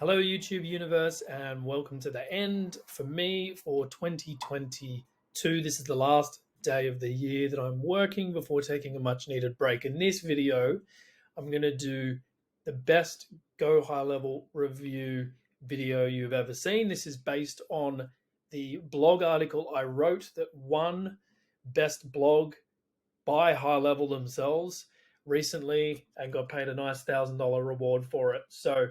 Hello, YouTube universe, and welcome to the end for me for 2022. This is the last day of the year that I'm working before taking a much needed break. In this video, I'm going to do the best GoHighLevel review video you've ever seen. This is based on the blog article I wrote that won Best Blog by HighLevel themselves recently and got paid a nice $1,000 reward for it. So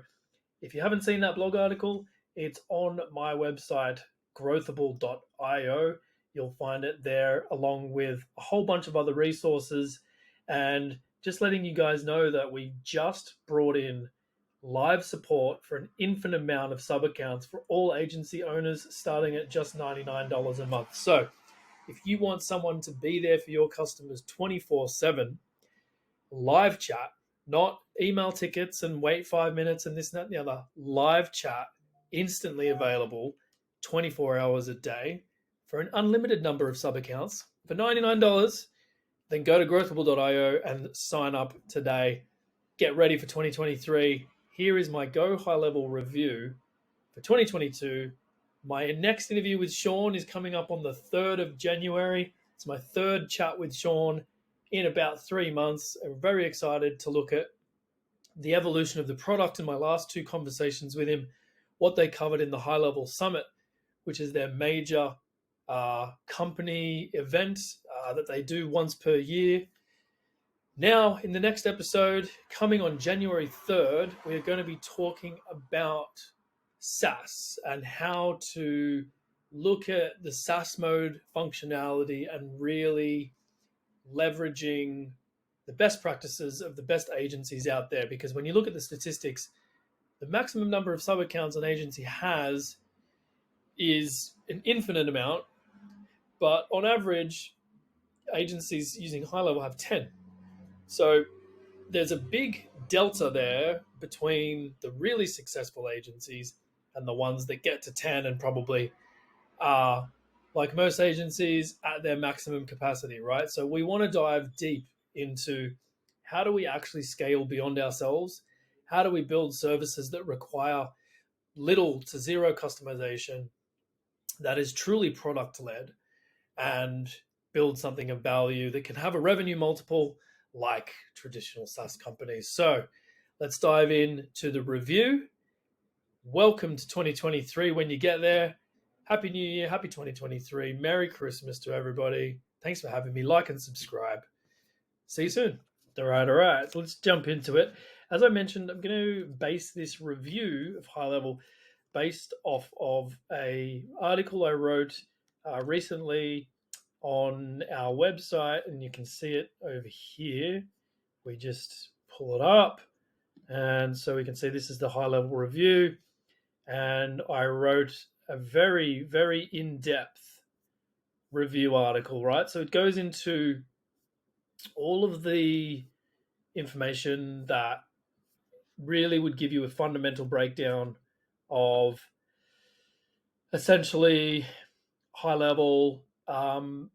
if you haven't seen that blog article, it's on my website, growthable.io. You'll find it there along with a whole bunch of other resources. And just letting you guys know that we just brought in live support for an infinite amount of sub accounts for all agency owners starting at just $99 a month. So if you want someone to be there for your customers 24/7, live chat, not email tickets and wait 5 minutes and this, that, and the other. Live chat, instantly available, 24 hours a day for an unlimited number of sub accounts for $99. Then go to growthable.io and sign up today. Get ready for 2023. Here is my GoHighLevel review for 2022. My next interview with Sean is coming up on the 3rd of January. It's my third chat with Sean in about 3 months. I'm very excited to look at the evolution of the product in my last two conversations with him, what they covered in the HighLevel Summit, which is their major company event that they do once per year. Now, in the next episode, coming on January 3rd, we're going to be talking about SaaS and how to look at the SaaS mode functionality and really leveraging the best practices of the best agencies out there. Because when you look at the statistics, the maximum number of sub accounts an agency has is an infinite amount, but on average, agencies using HighLevel have 10. So there's a big delta there between the really successful agencies and the ones that get to 10 and probably are, like most agencies, at their maximum capacity, right? So we want to dive deep into how do we actually scale beyond ourselves? How do we build services that require little to zero customization, that is truly product-led, and build something of value that can have a revenue multiple like traditional SaaS companies. So let's dive into the review. Welcome to 2023 when you get there. Happy New Year, happy 2023. Merry Christmas to everybody. Thanks for having me. Like and subscribe. See you soon. All right. So let's jump into it. As I mentioned, I'm going to base this review of HighLevel based off of an article I wrote recently on our website, and you can see it over here. We just pull it up, and so we can see this is the HighLevel review, and I wrote a very, very in-depth review article, right? So it goes into all of the information that really would give you a fundamental breakdown of essentially HighLevel. And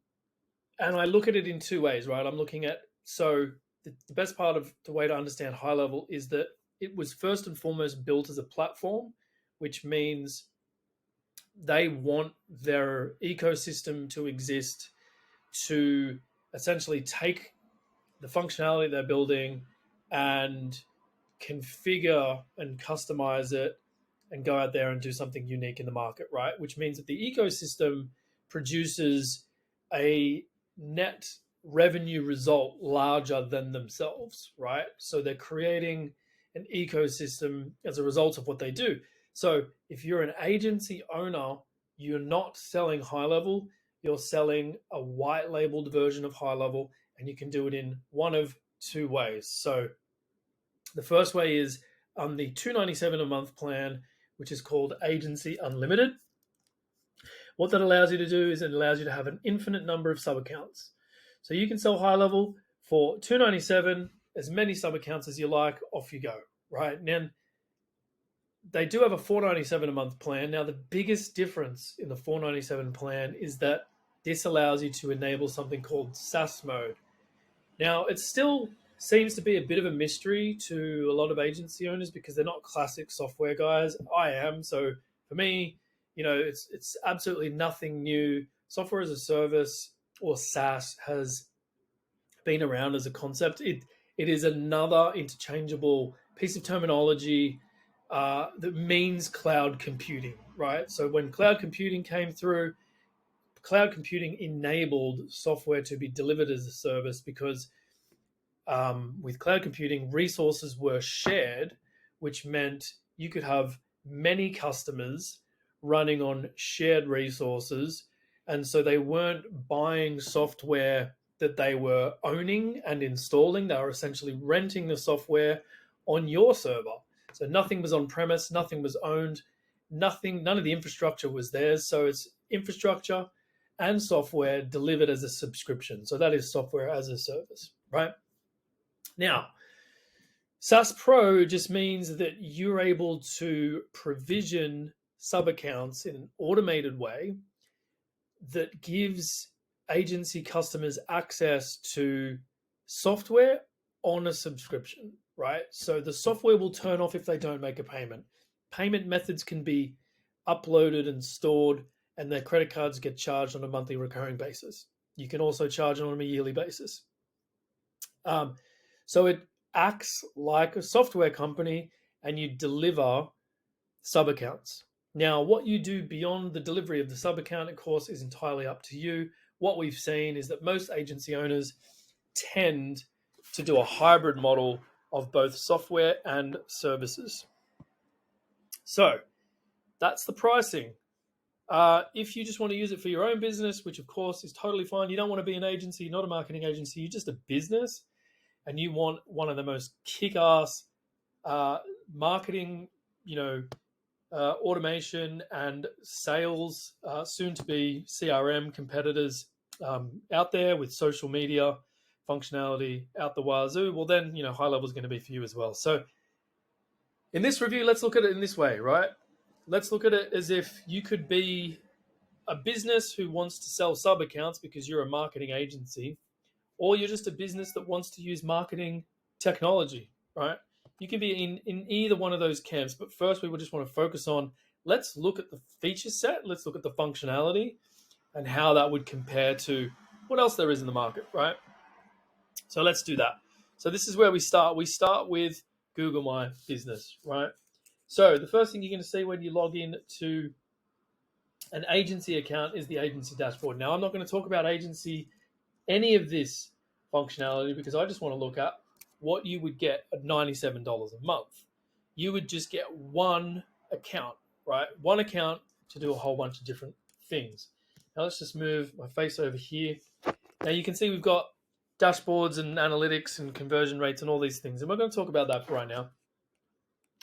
I look at it in two ways, right? I'm looking at, so the best part of the way to understand HighLevel is that it was first and foremost built as a platform, which means they want their ecosystem to exist to essentially take the functionality they're building and configure and customize it and go out there and do something unique in the market, right? Which means that the ecosystem produces a net revenue result larger than themselves, right? So they're creating an ecosystem as a result of what they do. So if you're an agency owner, you're not selling HighLevel, you're selling a white labeled version of HighLevel, and you can do it in one of two ways. So the first way is on the $297 a month plan, which is called Agency Unlimited. What that allows you to do is it allows you to have an infinite number of sub accounts. So you can sell HighLevel for $297, as many sub accounts as you like, off you go, right? Now, they do have a $497 a month plan. Now, the biggest difference in the $497 plan is that this allows you to enable something called SaaS mode. Now, it's still seems to be a bit of a mystery to a lot of agency owners because they're not classic software guys. I am. So for me, it's absolutely nothing new. Software as a service or SaaS has been around as a concept. It is another interchangeable piece of terminology that means cloud computing, right? So when cloud computing came through, cloud computing enabled software to be delivered as a service because with cloud computing, resources were shared, which meant you could have many customers running on shared resources. And so they weren't buying software that they were owning and installing. They were essentially renting the software on your server. So nothing was on premise, nothing was owned, none of the infrastructure was theirs. So it's infrastructure and software delivered as a subscription. So that is software as a service, right? Now, SaaS Pro just means that you're able to provision sub-accounts in an automated way that gives agency customers access to software on a subscription, right? So the software will turn off if they don't make a payment. Payment methods can be uploaded and stored, and their credit cards get charged on a monthly recurring basis. You can also charge them on a yearly basis. So it acts like a software company and you deliver sub-accounts. Now, what you do beyond the delivery of the sub-account, of course, is entirely up to you. What we've seen is that most agency owners tend to do a hybrid model of both software and services. So that's the pricing. If you just want to use it for your own business, which of course is totally fine, you don't want to be an agency, not a marketing agency, you're just a business, and you want one of the most kick-ass marketing, automation and sales, soon to be CRM competitors out there with social media functionality out the wazoo, well then, HighLevel is going to be for you as well. So in this review, let's look at it in this way, right? Let's look at it as if you could be a business who wants to sell sub accounts because you're a marketing agency, or you're just a business that wants to use marketing technology, right? You can be in either one of those camps, but first we would just want to focus on, let's look at the feature set, let's look at the functionality and how that would compare to what else there is in the market, right? So let's do that. So this is where we start. We start with Google My Business, right? So the first thing you're going to see when you log in to an agency account is the agency dashboard. Now, I'm not going to talk about any of this functionality because I just want to look at what you would get at $97 a month. You would just get one account, right? One account to do a whole bunch of different things. Now let's just move my face over here. Now you can see we've got dashboards and analytics and conversion rates and all these things. And we're going to talk about that for right now.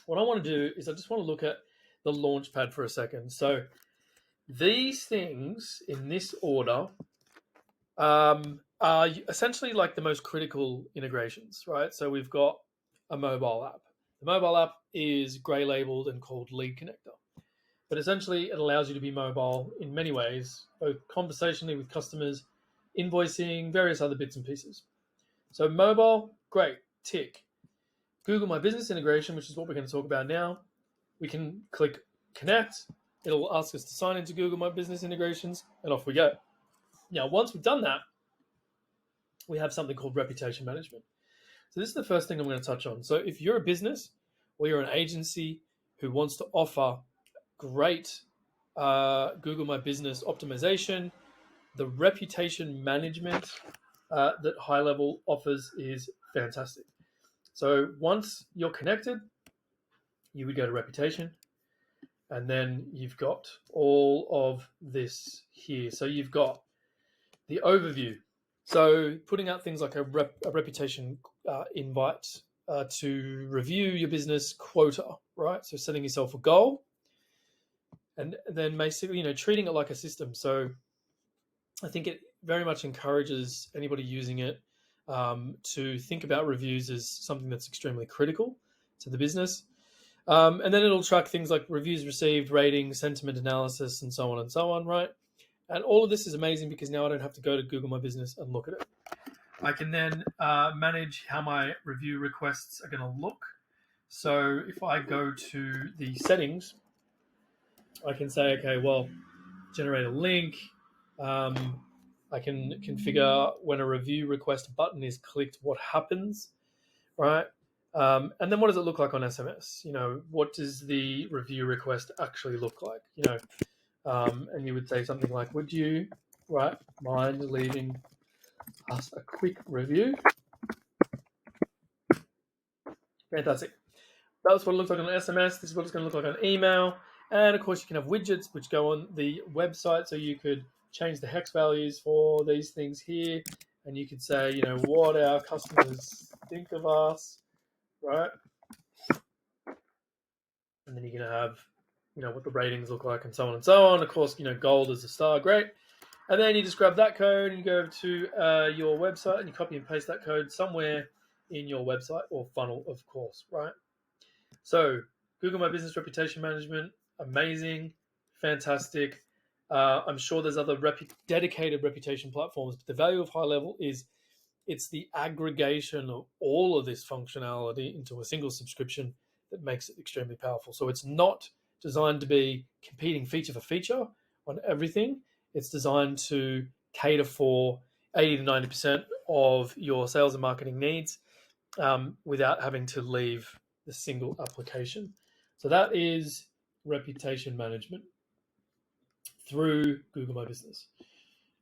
What I want to do is I just want to look at the Launchpad for a second. So these things in this order are essentially like the most critical integrations, right? So we've got a mobile app. The mobile app is gray labeled and called Lead Connector. But essentially it allows you to be mobile in many ways, both conversationally with customers, invoicing, various other bits and pieces. So mobile, great, tick. Google My Business integration, which is what we're going to talk about now. We can click connect. It'll ask us to sign into Google My Business integrations, and off we go. Now, once we've done that, we have something called reputation management. So this is the first thing I'm going to touch on. So if you're a business or you're an agency who wants to offer great Google My Business optimization, the reputation management that HighLevel offers is fantastic. So once you're connected, you would go to reputation, and then you've got all of this here. So you've got the overview. So putting out things like a reputation invite to review your business quota, right? So setting yourself a goal, and then basically, treating it like a system. So I think it very much encourages anybody using it to think about reviews as something that's extremely critical to the business. And then it'll track things like reviews received, ratings, sentiment analysis, and so on, right? And all of this is amazing because now I don't have to go to Google My Business and look at it. I can then manage how my review requests are going to look. So if I go to the settings, I can say, okay, well, generate a link. I can configure when a review request button is clicked, what happens, right? And then what does it look like on SMS? What does the review request actually look like? And you would say something like, would you, right, mind leaving us a quick review? Fantastic. That's what it looks like on an SMS. This is what it's going to look like on email. And of course, you can have widgets which go on the website. So you could change the hex values for these things here. And you could say, what our customers think of us, right? And then you're going to have, what the ratings look like and so on and so on. Of course, gold is a star, great. And then you just grab that code and you go to your website and you copy and paste that code somewhere in your website or funnel, of course, right? So Google My Business Reputation Management, amazing, fantastic. I'm sure there's other dedicated reputation platforms, but the value of HighLevel is it's the aggregation of all of this functionality into a single subscription that makes it extremely powerful. So it's not designed to be competing feature for feature on everything. It's designed to cater for 80 to 90% of your sales and marketing needs without having to leave the single application. So that is reputation management through Google My Business.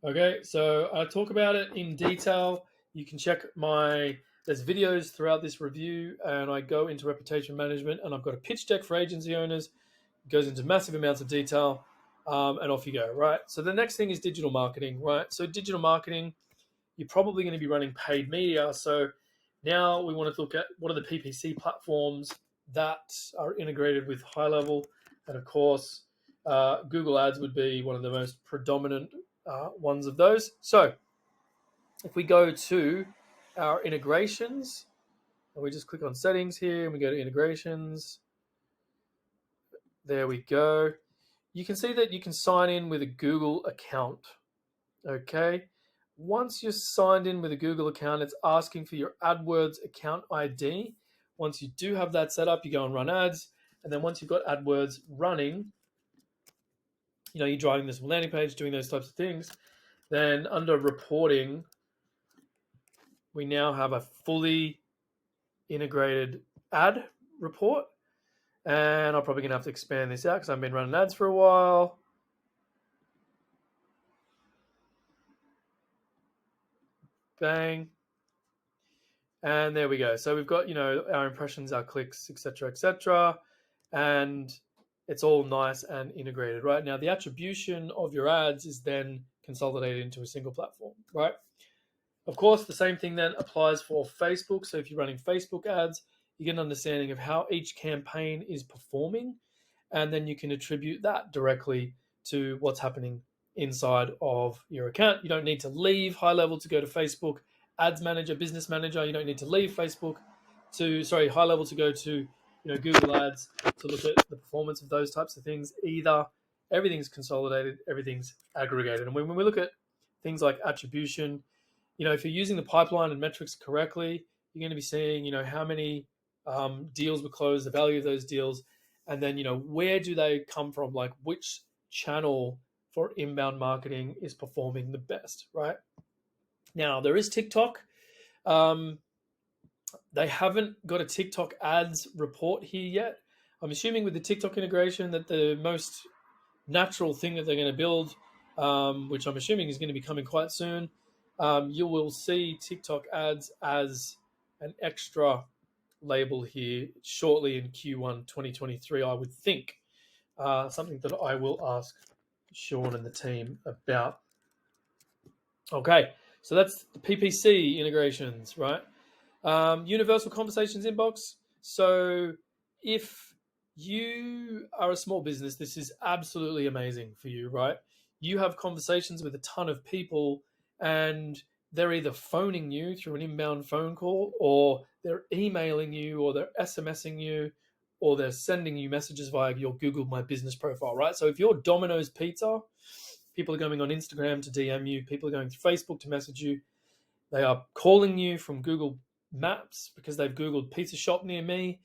Okay, so I talk about it in detail. You can check there's videos throughout this review, and I go into reputation management, and I've got a pitch deck for agency owners. It goes into massive amounts of detail, and off you go, right? So the next thing is digital marketing, right? So digital marketing, you're probably going to be running paid media. So now we want to look at what are the PPC platforms that are integrated with HighLevel. And of course, Google Ads would be one of the most predominant ones of those. So if we go to our integrations, and we just click on settings here and we go to integrations, there we go. You can see that you can sign in with a Google account. Okay. Once you're signed in with a Google account, it's asking for your AdWords account ID. Once you do have that set up, you go and run ads. And then once you've got AdWords running, you're driving this landing page, doing those types of things. Then under reporting, we now have a fully integrated ad report. And I'm probably going to have to expand this out because I've been running ads for a while. Bang. And there we go. So we've got, our impressions, our clicks, etc., and it's all nice and integrated, right? Now, the attribution of your ads is then consolidated into a single platform, right? Of course, the same thing then applies for Facebook. So if you're running Facebook ads, you get an understanding of how each campaign is performing, and then you can attribute that directly to what's happening inside of your account. You don't need to leave HighLevel to go to Facebook Ads Manager, Business Manager. You don't need to leave HighLevel to go to Google Ads to look at the performance of those types of things either. Everything's consolidated, everything's aggregated. And when we look at things like attribution, if you're using the pipeline and metrics correctly, you're going to be seeing, how many deals were closed, the value of those deals, and then, where do they come from? Like which channel for inbound marketing is performing the best, right? Now, there is TikTok. They haven't got a TikTok ads report here yet. I'm assuming with the TikTok integration that the most natural thing that they're going to build, which I'm assuming is going to be coming quite soon, you will see TikTok ads as an extra label here shortly in Q1 2023, I would think. Something that I will ask Sean and the team about. Okay, so that's the PPC integrations, right? Universal Conversations inbox. So if you are a small business, this is absolutely amazing for you, right? You have conversations with a ton of people and they're either phoning you through an inbound phone call, or they're emailing you, or they're SMSing you, or they're sending you messages via your Google My Business profile, right? So if you're Domino's Pizza, people are going on Instagram to DM you, people are going through Facebook to message you. They are calling you from Google Maps because they've Googled pizza shop near me,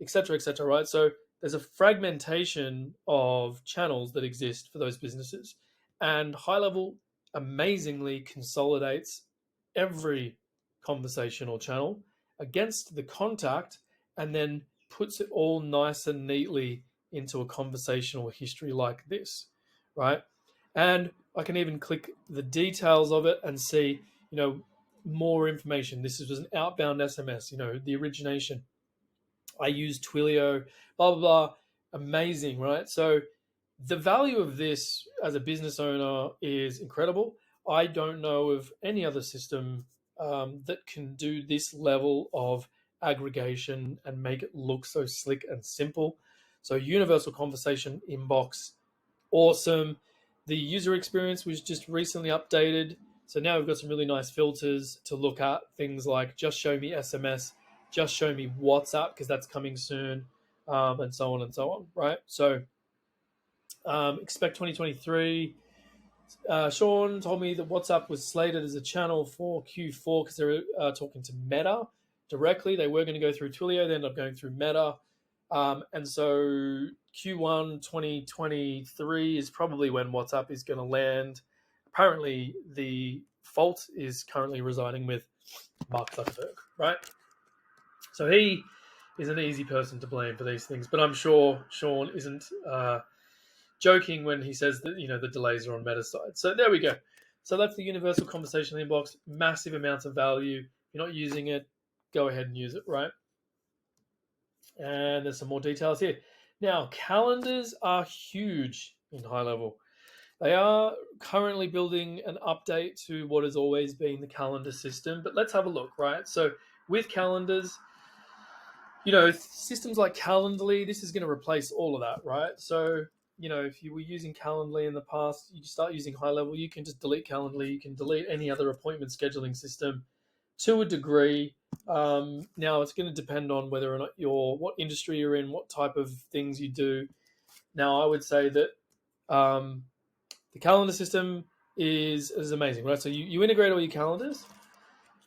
etc., etc., right? So there's a fragmentation of channels that exist for those businesses. And HighLevel amazingly consolidates every conversational channel against the contact and then puts it all nice and neatly into a conversational history like this, right? And I can even click the details of it and see, more information. This was an outbound SMS, the origination. I use Twilio, blah, blah, blah. Amazing, right? So the value of this as a business owner is incredible. I don't know of any other system that can do this level of aggregation and make it look so slick and simple. So universal conversation inbox, awesome. The user experience was just recently updated. So now we've got some really nice filters to look at, things like just show me SMS, just show me WhatsApp, because that's coming soon, and so on and so on, right? So expect 2023. Sean told me that WhatsApp was slated as a channel for Q4 because they're talking to Meta directly. They were going to go through Twilio, they ended up going through Meta. And so Q1 2023 is probably when WhatsApp is going to land. Apparently, the fault is currently residing with Mark Zuckerberg, right? So he is an easy person to blame for these things, but I'm sure Sean isn't joking when he says that the delays are on Meta's side. So there we go. So that's the universal conversational inbox. Massive amounts of value. If you're not using it, go ahead and use it, right? And there's some more details here. Now, calendars are huge in HighLevel. They are currently building an update to what has always been the calendar system, but let's have a look, right? So with calendars, systems like Calendly, this is going to replace all of that, right? So, if you were using Calendly in the past, you start using HighLevel, you can just delete Calendly, you can delete any other appointment scheduling system to a degree. Now, it's going to depend on whether or not what industry you're in, what type of things you do. Now, I would say that the calendar system is amazing, right? So you integrate all your calendars.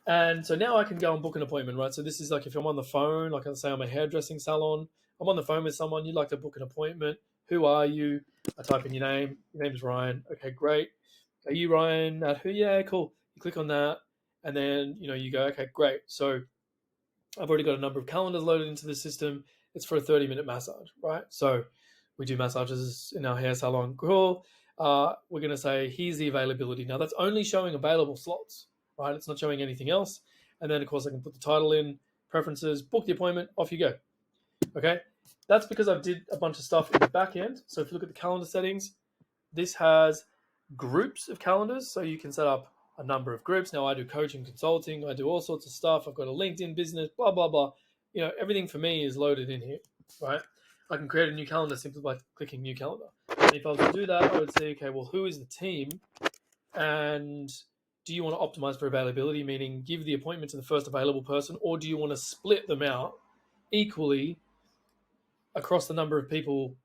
And so now I can go and book an appointment, right? So this is like if I'm on the phone, like I say, I'm a hairdressing salon. I'm on the phone with someone. You'd like to book an appointment. Who are you? I type in your name. Your name's Ryan. Okay, great. Are you Ryan? Who? Yeah, cool. You click on that, and then you go, okay, great. So I've already got a number of calendars loaded into the system. It's for a 30-minute massage, right? So we do massages in our hair salon. Cool. We're going to say, here's the availability. Now, that's only showing available slots, right? It's not showing anything else. And then, of course, I can put the title in, preferences, book the appointment, off you go. Okay? That's because I did a bunch of stuff in the back end. So if you look at the calendar settings, this has groups of calendars. So you can set up a number of groups. Now, I do coaching, consulting. I do all sorts of stuff. I've got a LinkedIn business, blah, blah, blah. Everything for me is loaded in here, right? I can create a new calendar simply by clicking new calendar. And if I was to do that, I would say, okay, well, who is the team? And do you want to optimize for availability, meaning give the appointment to the first available person, or do you want to split them out equally across the number of people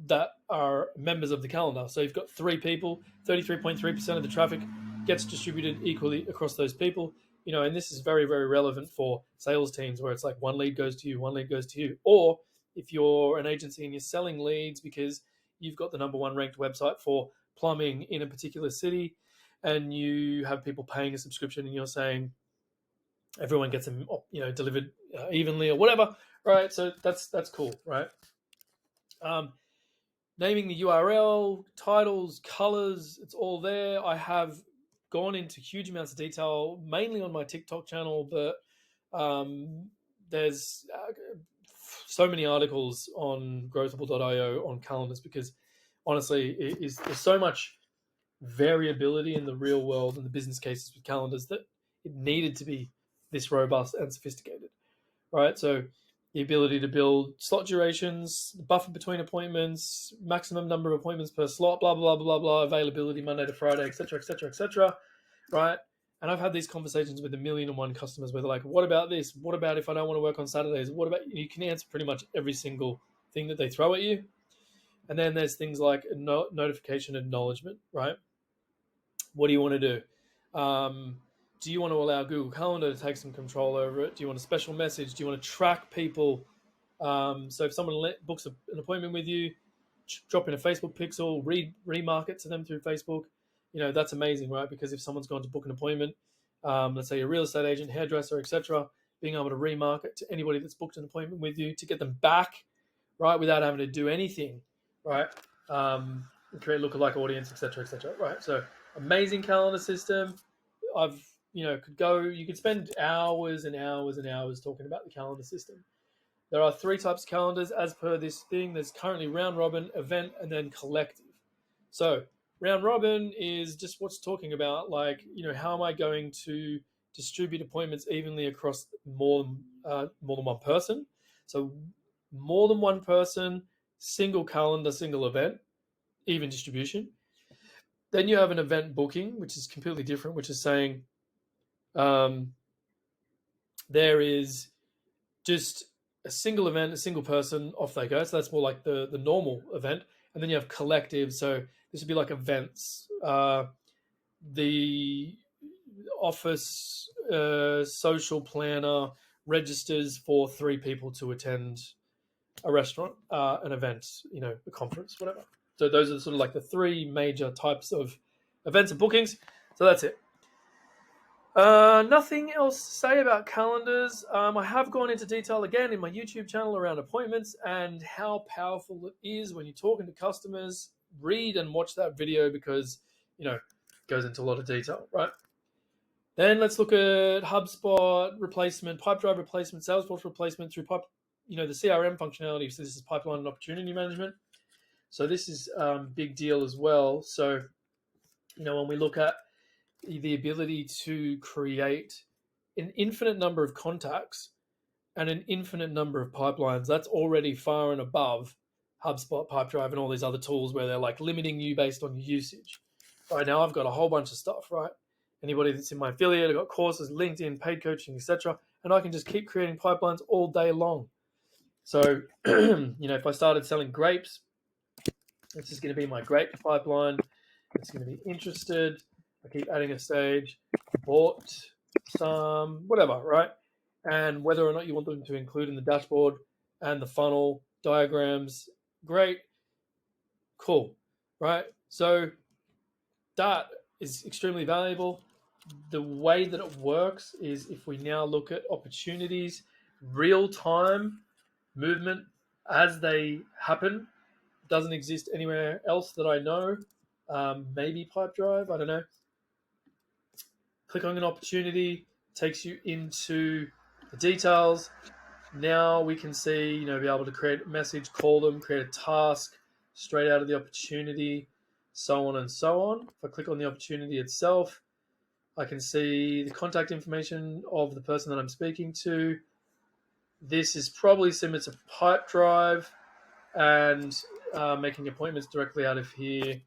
that are members of the calendar? So you've got 3 people, 33.3% of the traffic gets distributed equally across those people. And this is very, very relevant for sales teams where it's like one lead goes to you, one lead goes to you. Or if you're an agency and you're selling leads because you've got the number 1 ranked website for plumbing in a particular city and you have people paying a subscription and you're saying everyone gets them delivered evenly or whatever, right? So that's cool, right? Naming the URL, titles, colors, it's all there. I have gone into huge amounts of detail, mainly on my TikTok channel, but there's so many articles on growthable.io on calendars because honestly, there's so much variability in the real world and the business cases with calendars that it needed to be this robust and sophisticated, right? So the ability to build slot durations, buffer between appointments, maximum number of appointments per slot, blah, blah, blah, blah, availability Monday to Friday, etc., etc., etc., right? And I've had these conversations with 1,000,001 customers where they're like, what about this? What about if I don't want to work on Saturdays? What about, you can answer pretty much every single thing that they throw at you. And then there's things like notification acknowledgement, right? What do you want to do? do you want to allow Google Calendar to take some control over it? Do you want a special message? Do you want to track people? So if someone books an appointment with you, drop in a Facebook pixel, remarket to them through Facebook. That's amazing, right? Because if someone's gone to book an appointment, let's say a real estate agent, hairdresser, etc., being able to remarket to anybody that's booked an appointment with you to get them back, right, without having to do anything, right? Create lookalike audience, etc., right? So amazing calendar system. You could spend hours and hours and hours talking about the calendar system. There are 3 types of calendars as per this thing. There's currently round robin, event, and then collective. So round robin is just what's talking about, like, how am I going to distribute appointments evenly across more than one person? So more than one person, single calendar, single event, even distribution. Then you have an event booking, which is completely different, which is saying there is just a single event, a single person, off they go. So that's more like the normal event. And then you have collective. So this would be like events. The office social planner registers for 3 people to attend a restaurant, an event, a conference, whatever. So those are sort of like the 3 major types of events and bookings. So that's it. Nothing else to say about calendars. I have gone into detail again in my YouTube channel around appointments and how powerful it is when you're talking to customers. Read and watch that video because, it goes into a lot of detail, right? Then let's look at HubSpot replacement, Pipedrive replacement, Salesforce replacement through the CRM functionality. So this is pipeline and opportunity management. So this is big deal as well. So, when we look at the ability to create an infinite number of contacts and an infinite number of pipelines, that's already far and above HubSpot, Pipedrive, and all these other tools where they're like limiting you based on your usage. Right now, I've got a whole bunch of stuff, right? Anybody that's in my affiliate, I've got courses, LinkedIn, paid coaching, etc., and I can just keep creating pipelines all day long. So, if I started selling grapes, this is going to be my grape pipeline. It's going to be interested. I keep adding a stage, bought some, whatever, right? And whether or not you want them to include in the dashboard and the funnel diagrams, great, cool, right? So that is extremely valuable. The way that it works is if we now look at opportunities, real-time movement as they happen, doesn't exist anywhere else that I know. Maybe Pipedrive, I don't know. Click on an opportunity, takes you into the details. Now we can see, be able to create a message, call them, create a task straight out of the opportunity, so on and so on. If I click on the opportunity itself, I can see the contact information of the person that I'm speaking to. This is probably similar to Pipedrive and making appointments directly out of here.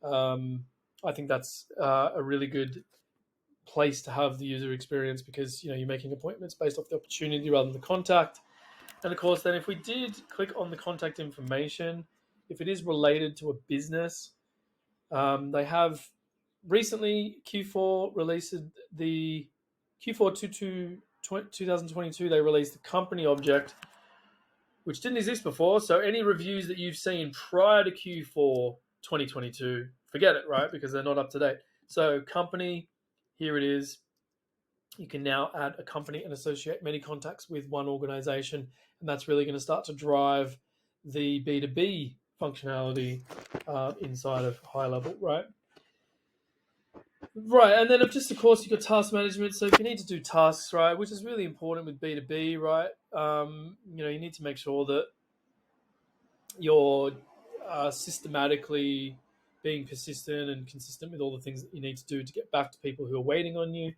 I think that's a really good place to have the user experience because you're making appointments based off the opportunity rather than the contact. And of course, then if we did click on the contact information, if it is related to a business, they have recently Q4 released the Q4 2022. They released the company object, which didn't exist before. So any reviews that you've seen prior to Q4 2022, forget it, right? Because they're not up to date. So company, here it is. You can now add a company and associate many contacts with one organization. And that's really going to start to drive the B2B functionality inside of HighLevel, right? Right, and then just, of course, you've got task management. So if you need to do tasks, right, which is really important with B2B, right, you need to make sure that you're systematically being persistent and consistent with all the things that you need to do to get back to people who are waiting on you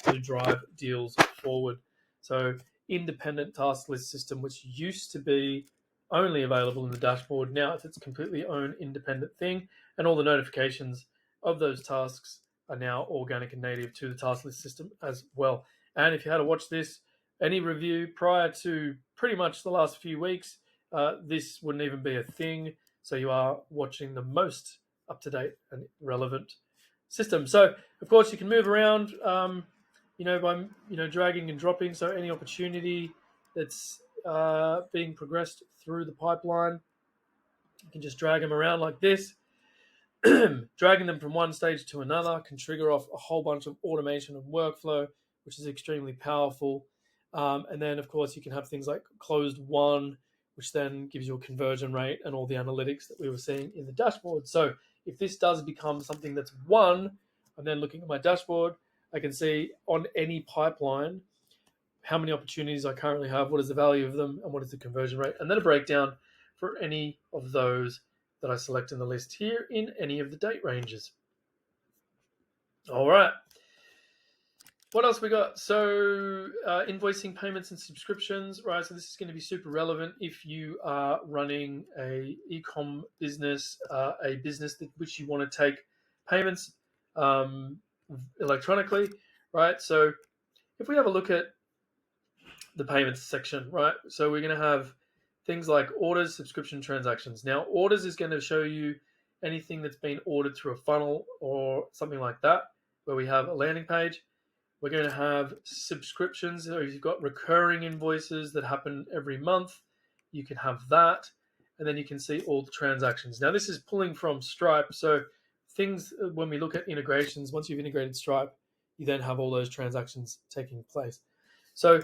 to drive deals forward. So independent task list system, which used to be only available in the dashboard, now it's its completely own independent thing, and all the notifications of those tasks are now organic and native to the task list system as well. And if you had to watch this, any review prior to pretty much the last few weeks, this wouldn't even be a thing. So you are watching the most up-to-date and relevant system. So, of course, you can move around by dragging and dropping. So any opportunity that's being progressed through the pipeline, you can just drag them around like this. Dragging them from one stage to another can trigger off a whole bunch of automation and workflow, which is extremely powerful. And then, of course, you can have things like closed won, which then gives you a conversion rate and all the analytics that we were seeing in the dashboard. So if this does become something that's won, I'm then looking at my dashboard, I can see on any pipeline how many opportunities I currently have, what is the value of them, and what is the conversion rate, and then a breakdown for any of those that I select in the list here in any of the date ranges. All right. What else we got? So invoicing, payments, and subscriptions, right? So this is going to be super relevant if you are running a e-com business, a business which you want to take payments electronically, right? So if we have a look at the payments section, right? So we're going to have things like orders, subscription, transactions. Now, orders is going to show you anything that's been ordered through a funnel or something like that, where we have a landing page. We're going to have subscriptions. So if you've got recurring invoices that happen every month, you can have that. And then you can see all the transactions. Now, this is pulling from Stripe. So things, when we look at integrations, once you've integrated Stripe, you then have all those transactions taking place. So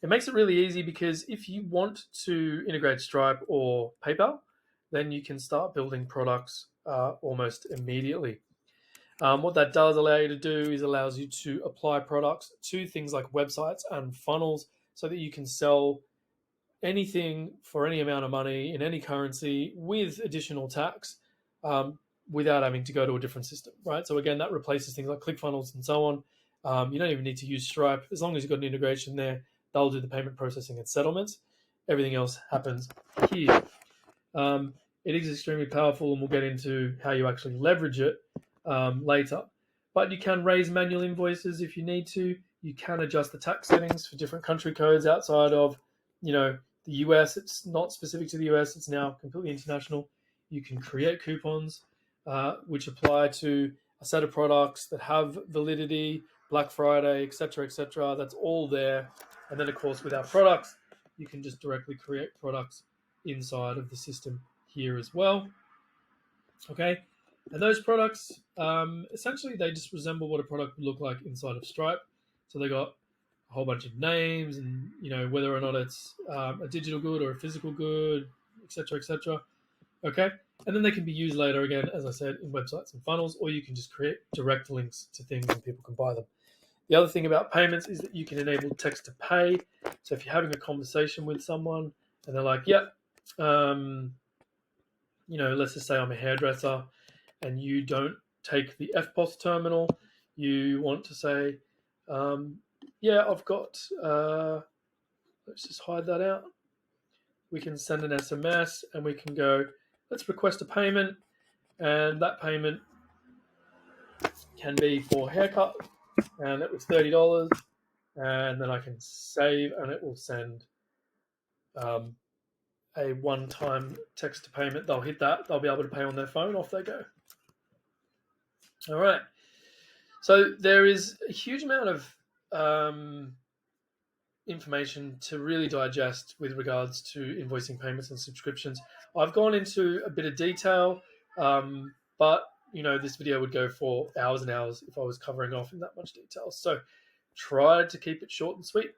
it makes it really easy because if you want to integrate Stripe or PayPal, then you can start building products almost immediately. What that does allow you to do is allows you to apply products to things like websites and funnels so that you can sell anything for any amount of money in any currency with additional tax without having to go to a different system, right? So again, that replaces things like ClickFunnels and so on. You don't even need to use Stripe. As long as you've got an integration there, they'll do the payment processing and settlements. Everything else happens here. It is extremely powerful, and we'll get into how you actually leverage it later. But you can raise manual invoices if you need to. You can adjust the tax settings for different country codes outside of, the US. It's not specific to the US. It's now completely international. You can create coupons which apply to a set of products that have validity, Black Friday, etc., etc. That's all there. And then, of course, with our products, you can just directly create products inside of the system here as well. Okay, and those products, essentially, they just resemble what a product would look like inside of Stripe. So they got a whole bunch of names, and whether or not it's a digital good or a physical good, etc., etc. Okay, and then they can be used later again, as I said, in websites and funnels, or you can just create direct links to things and people can buy them. The other thing about payments is that you can enable text to pay. So if you're having a conversation with someone and they're like, "Yep, let's just say I'm a hairdresser," and you don't take the FPOS terminal, you want to say, "Yeah, I've got." Let's just hide that out. We can send an SMS and we can go, let's request a payment, and that payment can be for haircut, and it was $30, and then I can save, and it will send a one-time text to payment. They'll hit that, they'll be able to pay on their phone, off they go. All right. So there is a huge amount of information to really digest with regards to invoicing, payments, and subscriptions. I've gone into a bit of detail, but this video would go for hours and hours if I was covering off in that much detail. So try to keep it short and sweet.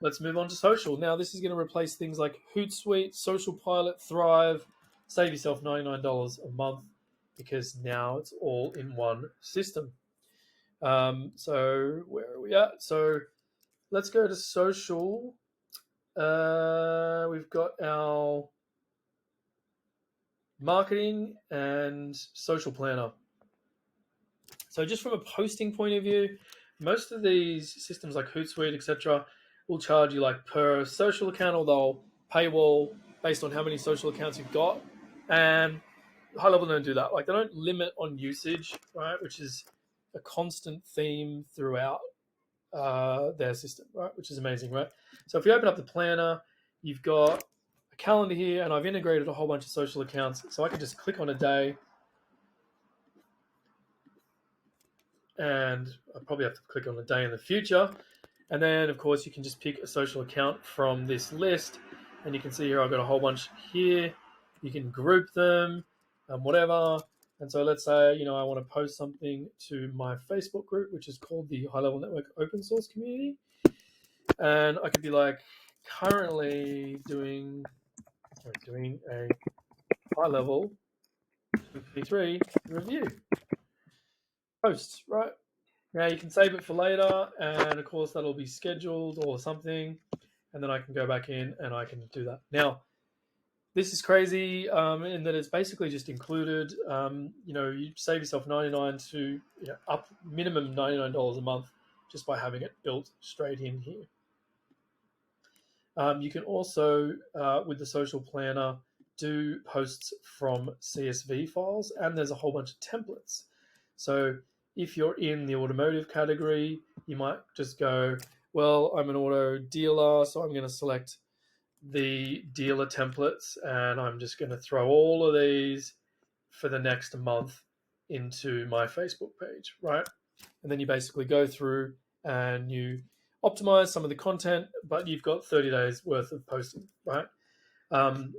Let's move on to social. Now, this is going to replace things like Hootsuite, Social Pilot, Thrive. Save yourself $99 a month because now it's all in one system. So where are we at? So let's go to social. We've got our marketing and social planner. So just from a posting point of view, most of these systems like Hootsuite, etc., will charge you like per social account, or they'll paywall based on how many social accounts you've got. And GoHighLevel don't do that. Like, they don't limit on usage, right? Which is a constant theme throughout their system, right? Which is amazing, right? So if you open up the planner, you've got a calendar here, and I've integrated a whole bunch of social accounts. So I can just click on a day, and I probably have to click on a day in the future. And then, of course, you can just pick a social account from this list. And you can see here I've got a whole bunch here. You can group them, whatever. And so let's say, I want to post something to my Facebook group, which is called the High Level Network Open Source Community. And I could be like, currently doing a high level 2023 review post, right? Now you can save it for later, and of course that'll be scheduled or something, and then I can go back in and I can do that. Now, this is crazy in that it's basically just included. You save yourself $99 to up minimum $99 a month just by having it built straight in here. You can also, with the social planner, do posts from CSV files, and there's a whole bunch of templates. So if you're in the automotive category, you might just go, well, I'm an auto dealer, so I'm going to select the dealer templates, and I'm just going to throw all of these for the next month into my Facebook page, right? And then you basically go through and you optimize some of the content, but you've got 30 days worth of posting, right?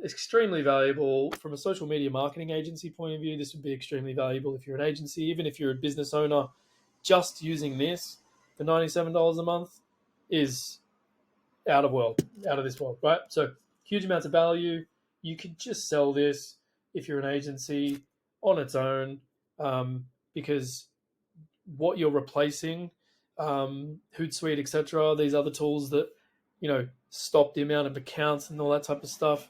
Extremely valuable from a social media marketing agency point of view. This would be extremely valuable if you're an agency, even if you're a business owner. Just using this for $97 a month is out of this world, right? So huge amounts of value. You could just sell this if you're an agency on its own, because what you're replacing, Hootsuite, etc., these other tools that stop the amount of accounts and all that type of stuff.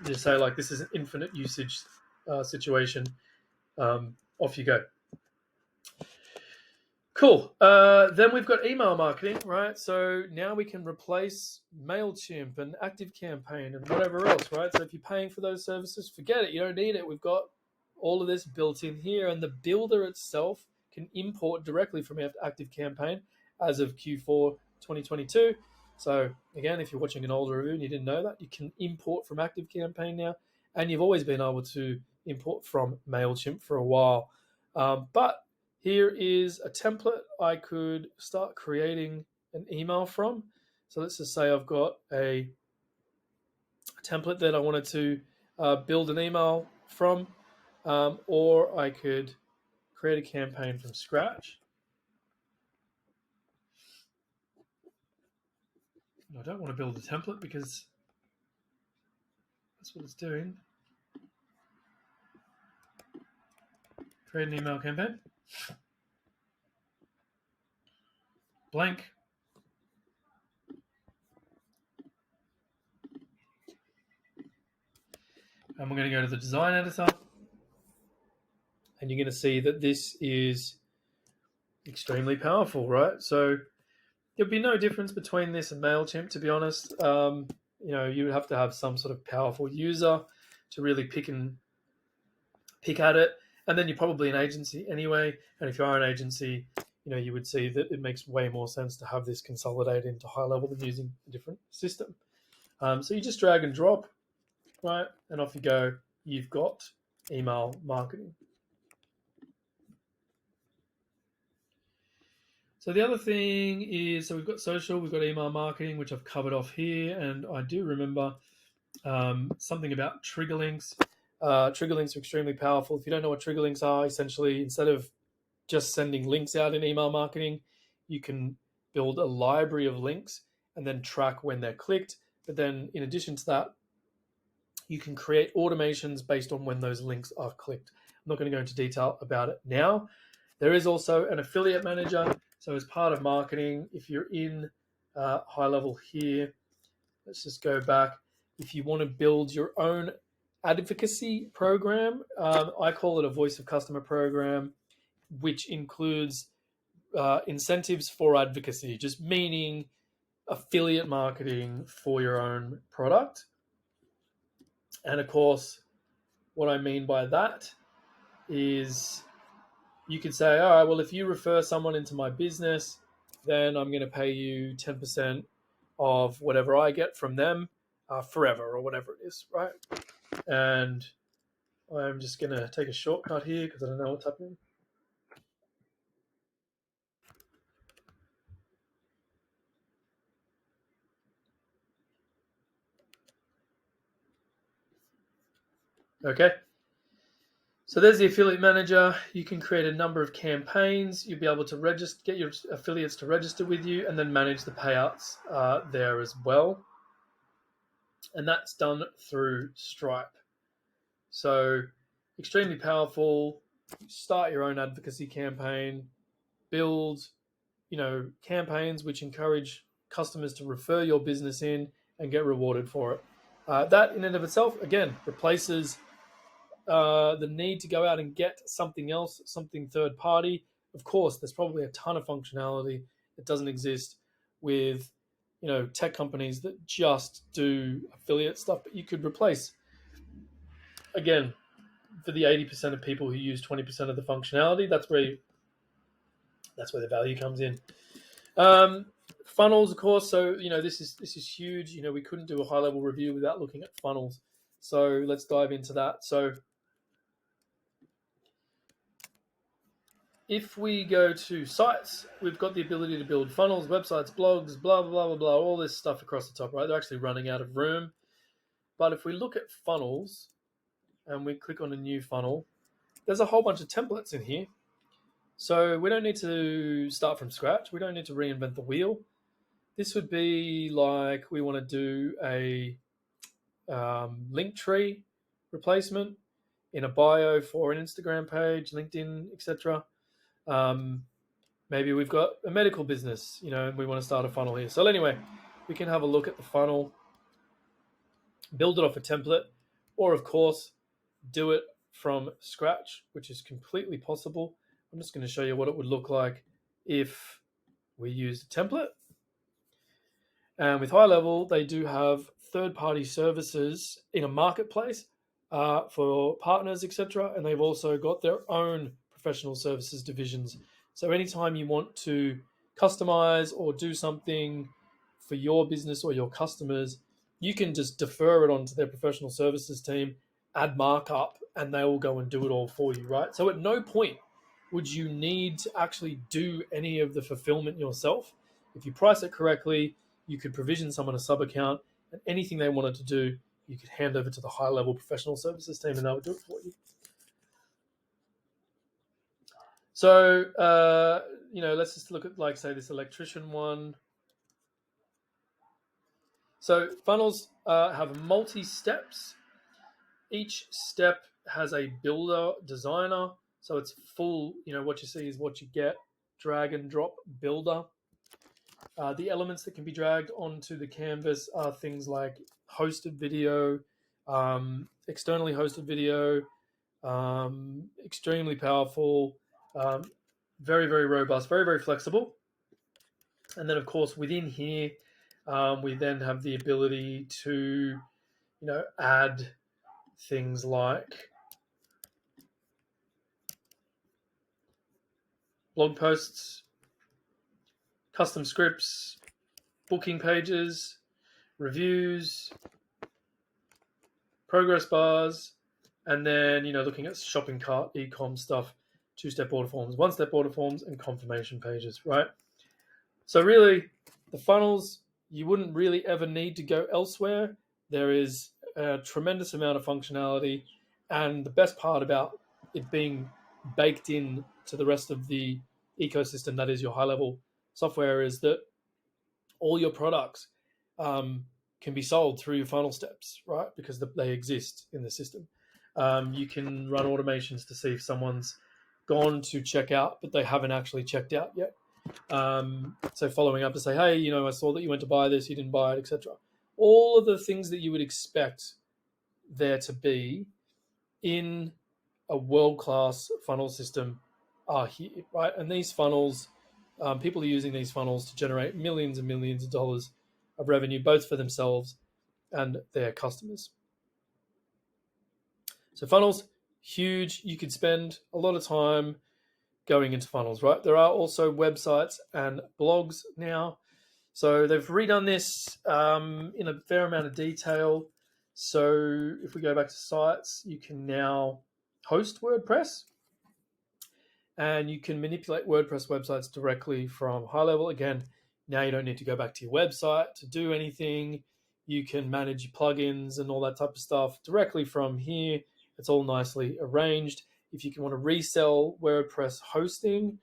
Just say like this is an infinite usage situation. Off you go. Cool. Then we've got email marketing, right? So now we can replace MailChimp and ActiveCampaign and whatever else, right? So if you're paying for those services, forget it. You don't need it. We've got all of this built in here, and the builder itself can import directly from ActiveCampaign as of Q4 2022. So again, if you're watching an older review and you didn't know that, you can import from ActiveCampaign now, and you've always been able to import from MailChimp for a while. But here is a template I could start creating an email from. So let's just say I've got a template that I wanted to build an email from, or I could create a campaign from scratch. I don't want to build a template because that's what it's doing. Create an email campaign. Blank. And we're going to go to the design editor. And you're going to see that this is extremely powerful, right? So there'll be no difference between this and MailChimp, to be honest. You would have to have some sort of powerful user to really pick at it. And then you're probably an agency anyway. And if you are an agency, you would see that it makes way more sense to have this consolidated into high level than using a different system. So you just drag and drop, right? And off you go. You've got email marketing. So the other thing is, so we've got social, we've got email marketing, which I've covered off here. And I do remember something about trigger links. Trigger links are extremely powerful. If you don't know what trigger links are, essentially, instead of just sending links out in email marketing, you can build a library of links and then track when they're clicked. But then in addition to that, you can create automations based on when those links are clicked. I'm not going to go into detail about it now. There is also an affiliate manager. So as part of marketing, if you're in high level here, let's just go back. If you want to build your own advocacy program, I call it a voice of customer program, which includes incentives for advocacy, just meaning affiliate marketing for your own product. And of course, what I mean by that is you could say, all right, well, if you refer someone into my business, then I'm going to pay you 10% of whatever I get from them forever or whatever it is, right? And I'm just going to take a shortcut here because I don't know what's happening. Okay. So there's the affiliate manager. You can create a number of campaigns. You'll be able to register, get your affiliates to register with you, and then manage the payouts there as well. And that's done through Stripe. So extremely powerful. Start your own advocacy campaign. Build, campaigns which encourage customers to refer your business in and get rewarded for it. That in and of itself, again, replaces the need to go out and get something else, something third party. Of course, there's probably a ton of functionality that doesn't exist with, tech companies that just do affiliate stuff, but you could replace, again, for the 80% of people who use 20% of the functionality, that's where the value comes in. Funnels, of course. So this is huge. We couldn't do a high level review without looking at funnels. So let's dive into that. So if we go to sites, we've got the ability to build funnels, websites, blogs, blah, blah, blah, blah, all this stuff across the top, right? They're actually running out of room. But if we look at funnels and we click on a new funnel, there's a whole bunch of templates in here. So we don't need to start from scratch. We don't need to reinvent the wheel. This would be like we want to do a link tree replacement in a bio for an Instagram page, LinkedIn, etc. Maybe we've got a medical business, and we want to start a funnel here. So anyway, we can have a look at the funnel, build it off a template, or of course, do it from scratch, which is completely possible. I'm just going to show you what it would look like if we used a template. And with HighLevel, they do have third-party services in a marketplace for partners, etc. And they've also got their own professional services divisions. So anytime you want to customize or do something for your business or your customers, you can just defer it onto their professional services team, add markup, and they will go and do it all for you, right? So at no point would you need to actually do any of the fulfillment yourself. If you price it correctly, you could provision someone a sub account, and anything they wanted to do, you could hand over to the HighLevel professional services team and they'll do it for you. So, let's just look at, say, this electrician one. So funnels have multi-steps. Each step has a builder designer. So it's full, what you see is what you get, drag and drop builder. The elements that can be dragged onto the canvas are things like hosted video, externally hosted video, extremely powerful, very, very robust, very, very flexible. And then, of course, within here, we then have the ability to, add things like blog posts, custom scripts, booking pages, reviews, progress bars, and then, looking at shopping cart, e-com stuff, two-step order forms, one-step order forms, and confirmation pages, right? So really, the funnels, you wouldn't really ever need to go elsewhere. There is a tremendous amount of functionality, and the best part about it being baked in to the rest of the ecosystem, that is your HighLevel software, is that all your products can be sold through your funnel steps, right? Because they exist in the system. You can run automations to see if someone's gone to check out, but they haven't actually checked out yet. So following up to say, hey, I saw that you went to buy this, you didn't buy it, etc. All of the things that you would expect there to be in a world-class funnel system are here, right? And these funnels, people are using these funnels to generate millions and millions of dollars of revenue, both for themselves and their customers. So funnels, huge. You could spend a lot of time going into funnels, right? There are also websites and blogs now. So they've redone this in a fair amount of detail. So if we go back to sites, you can now host WordPress, and you can manipulate WordPress websites directly from HighLevel. Again, now you don't need to go back to your website to do anything. You can manage your plugins and all that type of stuff directly from here, It's all nicely arranged. If you want to resell WordPress hosting,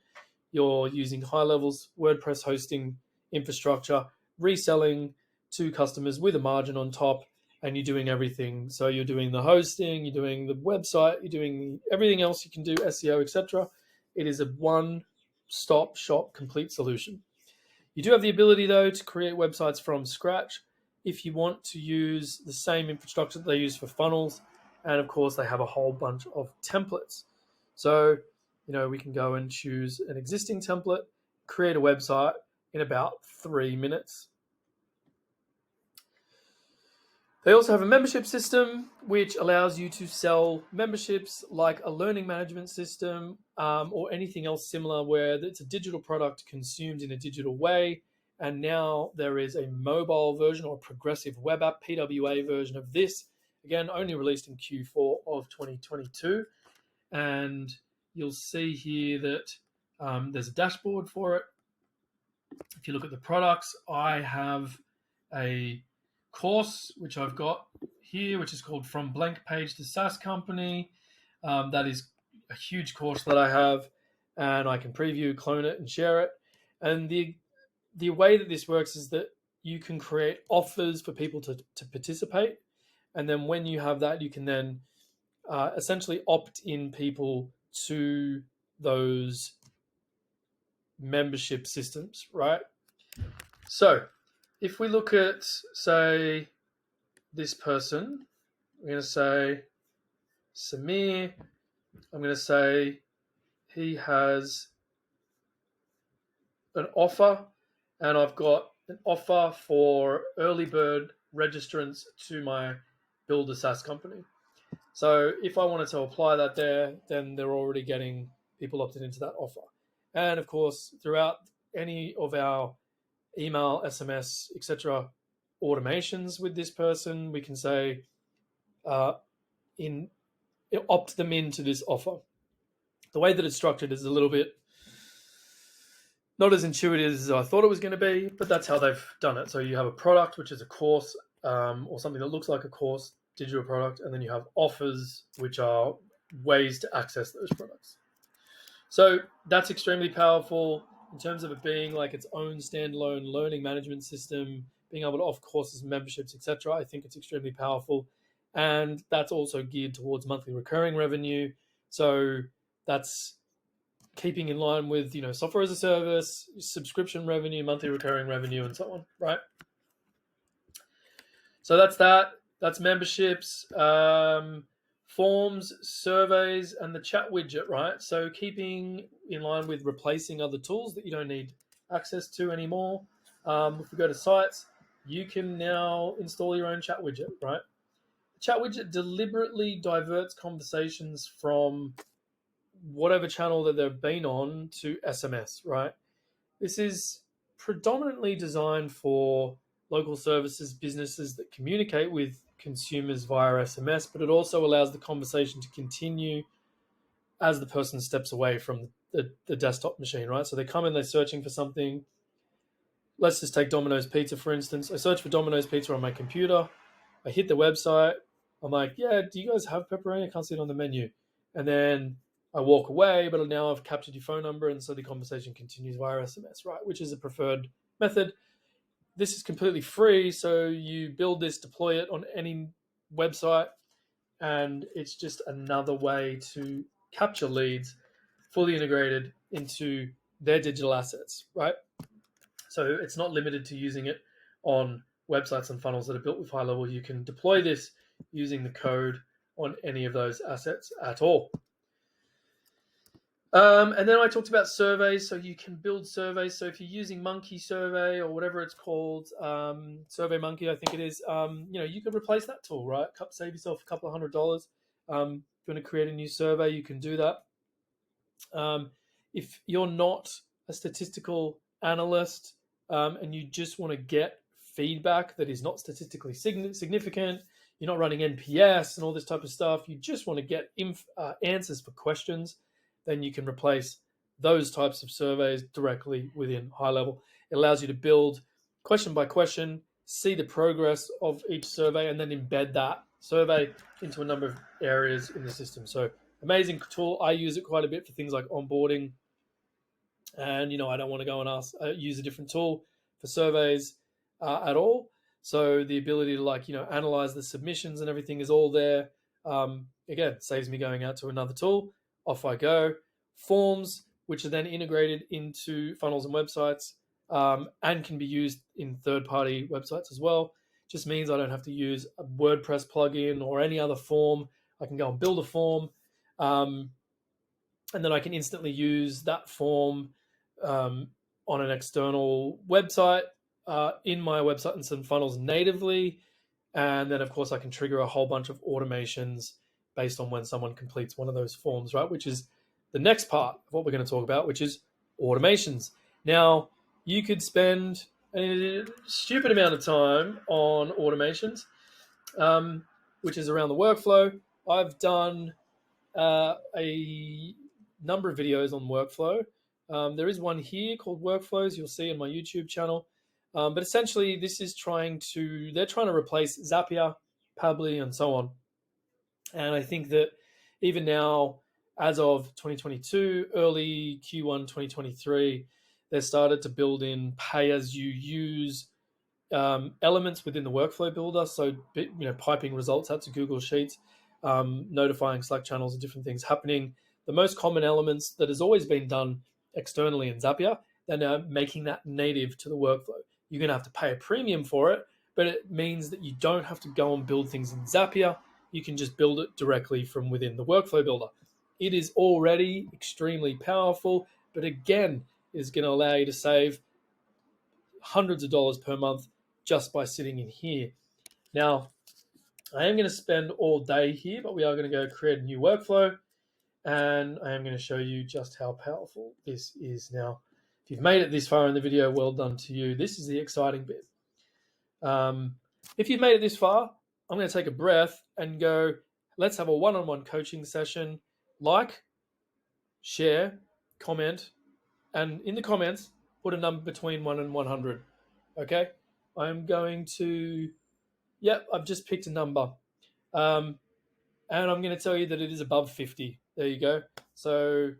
you're using HighLevel's WordPress hosting infrastructure, reselling to customers with a margin on top, and you're doing everything. So you're doing the hosting, you're doing the website, you're doing everything else you can do, SEO, etc. It is a one-stop shop complete solution. You do have the ability, though, to create websites from scratch if you want to use the same infrastructure that they use for funnels. And of course, they have a whole bunch of templates. So, we can go and choose an existing template, create a website in about 3 minutes. They also have a membership system, which allows you to sell memberships like a learning management system or anything else similar where it's a digital product consumed in a digital way. And now there is a mobile version or progressive web app, PWA version of this, again, only released in Q4 of 2022. And you'll see here that there's a dashboard for it. If you look at the products, I have a course which I've got here, which is called From Blank Page to SaaS Company. That is a huge course that I have, and I can preview, clone it, and share it. And the way that this works is that you can create offers for people to participate, and then when you have that, you can then essentially opt in people to those membership systems, right? So if we look at, say, this person, I'm going to say Samir. I'm going to say he has an offer, and I've got an offer for early bird registrants to my Build a SaaS company. So if I wanted to apply that there, then they're already getting people opted into that offer. And of course, throughout any of our email, SMS, etc. automations with this person, we can say opt them into this offer. The way that it's structured is a little bit not as intuitive as I thought it was going to be, but that's how they've done it. So you have a product, which is a course or something that looks like a course, digital product, and then you have offers, which are ways to access those products. So that's extremely powerful in terms of it being like its own standalone learning management system, being able to offer courses, memberships, etc. I think it's extremely powerful. And that's also geared towards monthly recurring revenue. So that's keeping in line with, software as a service, subscription revenue, monthly recurring revenue, and so on, right? So that's that. That's memberships, forms, surveys, and the chat widget, right? So keeping in line with replacing other tools that you don't need access to anymore. If we go to sites, you can now install your own chat widget, right? The chat widget deliberately diverts conversations from whatever channel that they've been on to SMS, right? This is predominantly designed for local services businesses that communicate with consumers via SMS, but it also allows the conversation to continue as the person steps away from the desktop machine, right? So they come in, they're searching for something. Let's just take Domino's Pizza, for instance. I search for Domino's Pizza on my computer. I hit the website. I'm like, yeah, do you guys have pepperoni? I can't see it on the menu. And then I walk away, but now I've captured your phone number, and so the conversation continues via SMS, right? Which is a preferred method. This is completely free, so you build this, deploy it on any website, and it's just another way to capture leads fully integrated into their digital assets, right? So it's not limited to using it on websites and funnels that are built with HighLevel. You can deploy this using the code on any of those assets at all. And then I talked about surveys, so you can build surveys. So if you're using Monkey Survey or whatever it's called, Survey Monkey, I think it is, you could replace that tool, right? Save yourself a couple of $100. If you want to create a new survey, you can do that. If you're not a statistical analyst and you just want to get feedback that is not statistically significant, you're not running NPS and all this type of stuff, you just want to get answers for questions, then you can replace those types of surveys directly within HighLevel. It allows you to build question by question, see the progress of each survey, and then embed that survey into a number of areas in the system. So amazing tool. I use it quite a bit for things like onboarding. And, I don't want to go and use a different tool for surveys at all. So the ability to analyze the submissions and everything is all there. Again, saves me going out to another tool. Off I go. Forms, which are then integrated into funnels and websites and can be used in third-party websites as well. Just means I don't have to use a WordPress plugin or any other form. I can go and build a form, and then I can instantly use that form on an external website, in my website and some funnels natively. And then, of course, I can trigger a whole bunch of automations based on when someone completes one of those forms, right? Which is the next part of what we're going to talk about, which is automations. Now, you could spend a stupid amount of time on automations, which is around the workflow. I've done a number of videos on workflow. There is one here called Workflows. You'll see in my YouTube channel. But essentially, this is they're trying to replace Zapier, Pabbly, and so on. And I think that even now, as of 2022, early Q1 2023, they started to build in pay-as-you-use elements within the workflow builder. So, piping results out to Google Sheets, notifying Slack channels and different things happening. The most common elements that has always been done externally in Zapier, they're now making that native to the workflow. You're going to have to pay a premium for it, but it means that you don't have to go and build things in Zapier. You can just build it directly from within the workflow builder. It is already extremely powerful, but again, it is going to allow you to save hundreds of dollars per month just by sitting in here. Now, I am going to spend all day here, but we are going to go create a new workflow, and I am going to show you just how powerful this is. Now, if you've made it this far in the video, well done to you. This is the exciting bit. If you've made it this far, I'm going to take a breath and go, let's have a one-on-one coaching session. Like, share, comment, and in the comments, put a number between 1 and 100. Okay? I'm going to, I've just picked a number. And I'm going to tell you that it is above 50. There you go. So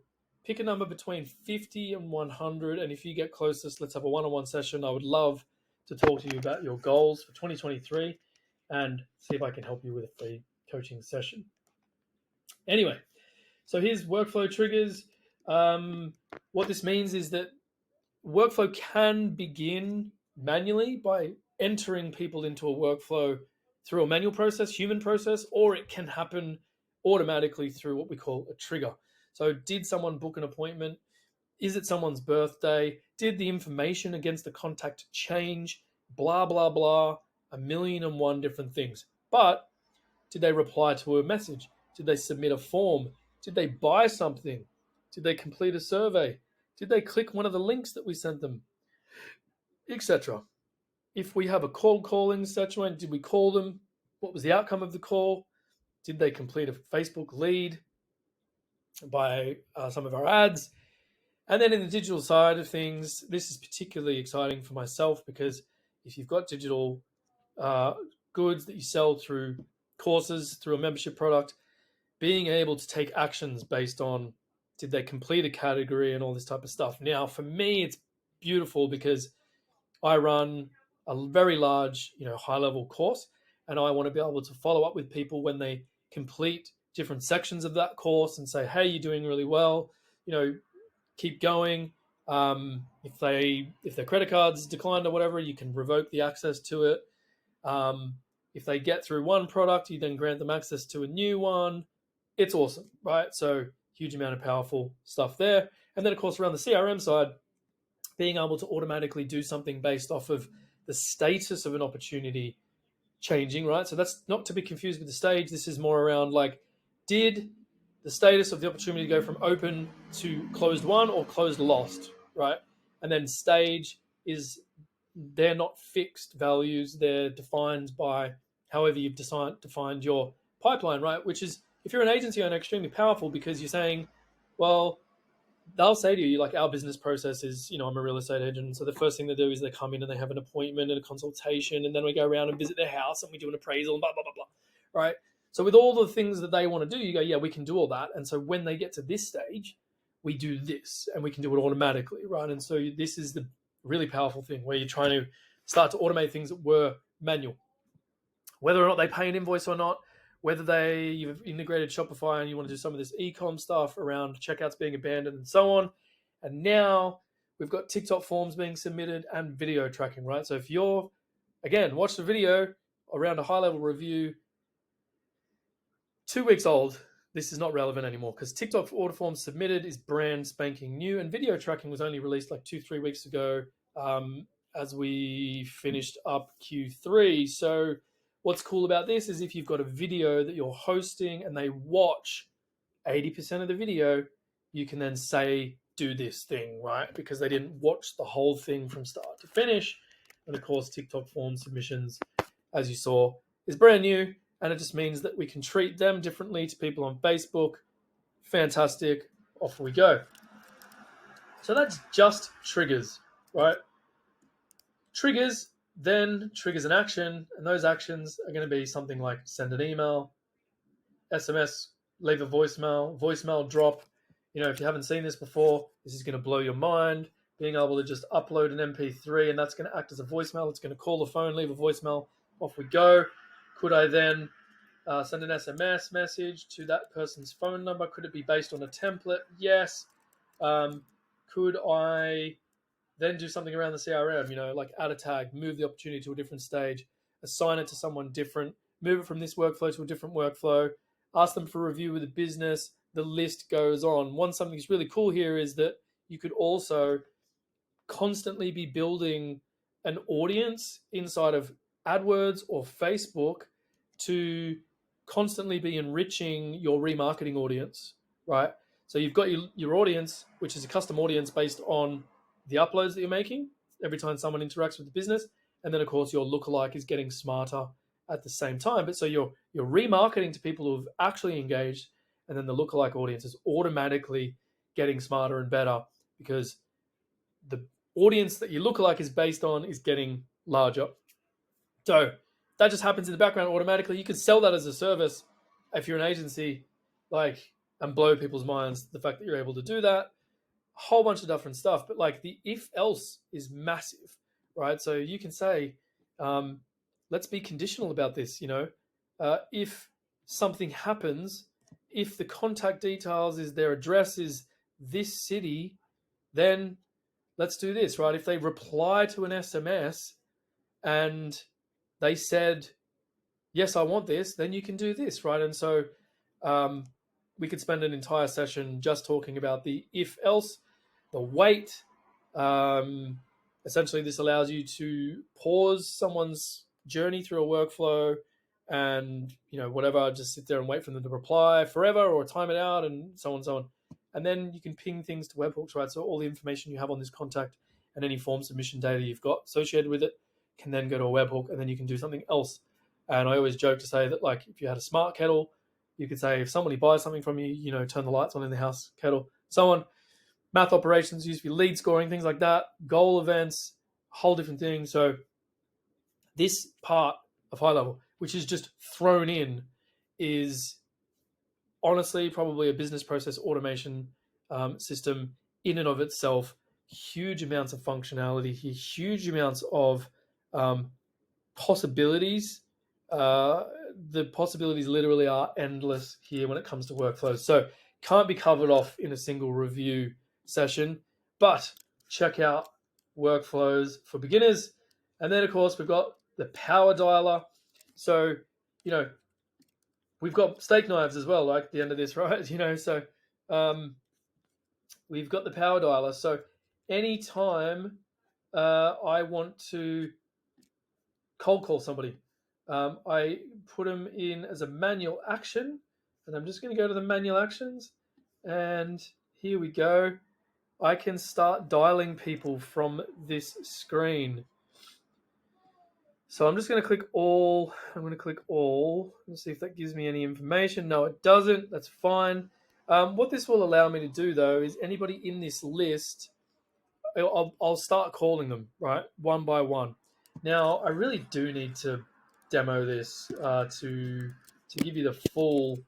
pick a number between 50 and 100. And if you get closest, let's have a one-on-one session. I would love to talk to you about your goals for 2023 and see if I can help you with a free coaching session. Anyway, so here's workflow triggers. What this means is that workflow can begin manually by entering people into a workflow through a manual process, human process, or it can happen automatically through what we call a trigger. So did someone book an appointment? Is it someone's birthday? Did the information against the contact change? Blah, blah, blah, 1,000,001 different things. But did they reply to a message? Did they submit a form? Did they buy something? Did they complete a survey? Did they click one of the links that we sent them? Etc. If we have a cold calling session, did we call them? What was the outcome of the call? Did they complete a Facebook lead by some of our ads? And then in the digital side of things, this is particularly exciting for myself because if you've got digital goods that you sell through courses, through a membership product, being able to take actions based on did they complete a category and all this type of stuff. Now, for me, it's beautiful because I run a very large, high-level course, and I want to be able to follow up with people when they complete different sections of that course and say, hey, you're doing really well, keep going. If their credit card's declined or whatever, you can revoke the access to it. If they get through one product, you then grant them access to a new one. It's awesome, right? So huge amount of powerful stuff there. And then, of course, around the CRM side, being able to automatically do something based off of the status of an opportunity changing, right? So that's not to be confused with the stage. This is more around did the status of the opportunity go from open to closed won or closed lost, right? And then stage is they're not fixed values. They're defined by however you've defined your pipeline, right? Which is, if you're an agency owner, extremely powerful because you're saying, well, they'll say to you, our business process is, I'm a real estate agent. So the first thing they do is they come in and they have an appointment and a consultation. And then we go around and visit their house and we do an appraisal and blah, blah, blah, blah. right? So with all the things that they want to do, you go, yeah, we can do all that. And so when they get to this stage, we do this and we can do it automatically, right? And so this is the really powerful thing where you're trying to start to automate things that were manual. Whether or not they pay an invoice or not, whether you've integrated Shopify and you want to do some of this e-com stuff around checkouts being abandoned and so on. And now we've got TikTok forms being submitted and video tracking, right? So if you're, again, watch the video around a high-level review, 2 weeks old, this is not relevant anymore because TikTok order forms submitted is brand spanking new, and video tracking was only released like 2-3 weeks ago as we finished up Q3. So what's cool about this is if you've got a video that you're hosting and they watch 80% of the video, you can then say, do this thing, right? Because they didn't watch the whole thing from start to finish. And of course, TikTok form submissions, as you saw, is brand new. And it just means that we can treat them differently to people on Facebook. Fantastic. Off we go. So that's just triggers, right? Triggers then triggers an action, and those actions are going to be something like send an email, SMS, leave a voicemail drop. You know, if you haven't seen this before, this is going to blow your mind. Being able to just upload an MP3 and that's going to act as a voicemail. It's going to call the phone, leave a voicemail, off we go. Could I then send an SMS message to that person's phone number? Could it be based on a template? Yes. Could I then do something around the CRM, you know, like add a tag, move the opportunity to a different stage, assign it to someone different, move it from this workflow to a different workflow, ask them for a review with the business, the list goes on. Something that's really cool here is that you could also constantly be building an audience inside of AdWords or Facebook to constantly be enriching your remarketing audience, right? So you've got your audience, which is a custom audience based on the uploads that you're making every time someone interacts with the business. And then, of course, your lookalike is getting smarter at the same time. But so you're remarketing to people who've actually engaged, and then the lookalike audience is automatically getting smarter and better because the audience that your lookalike is based on is getting larger. So that just happens in the background automatically. You can sell that as a service if you're an agency, like, and blow people's minds, the fact that you're able to do that. A whole bunch of different stuff, but like the if else is massive, right? So you can say, let's be conditional about this, you know, if something happens, if the contact details is their address is this city, then let's do this, right? If they reply to an SMS and they said, yes, I want this, then you can do this, right? And so we could spend an entire session just talking about the if else, the wait. Essentially, this allows you to pause someone's journey through a workflow and, you know, whatever, just sit there and wait for them to reply forever or time it out and so on and so on. And then you can ping things to webhooks, right? So all the information you have on this contact and any form submission data you've got associated with it can then go to a webhook, and then you can do something else. And I always joke to say that, like, if you had a smart kettle, you could say if somebody buys something from you, you know, turn the lights on in the house, kettle, so on. Math operations used for lead scoring, things like that, goal events, whole different thing. So this part of high level, which is just thrown in, is honestly probably a business process automation system in and of itself. Huge amounts of functionality here, huge amounts of possibilities. The possibilities literally are endless here when it comes to workflows. So can't be covered off in a single review session, but check out workflows for beginners. And then, of course, we've got the power dialer. So, you know, we've got steak knives as well, like at the end of this, right? You know, so we've got the power dialer. So anytime I want to cold call somebody, I put them in as a manual action, and I'm just going to go to the manual actions, and here we go. I can start dialing people from this screen. So I'm just going to click all. I'm going to click all. Let's see if that gives me any information. No, it doesn't. That's fine. What this will allow me to do, though, is anybody in this list, I'll start calling them, right, one by one. Now, I really do need to demo this to to give you the full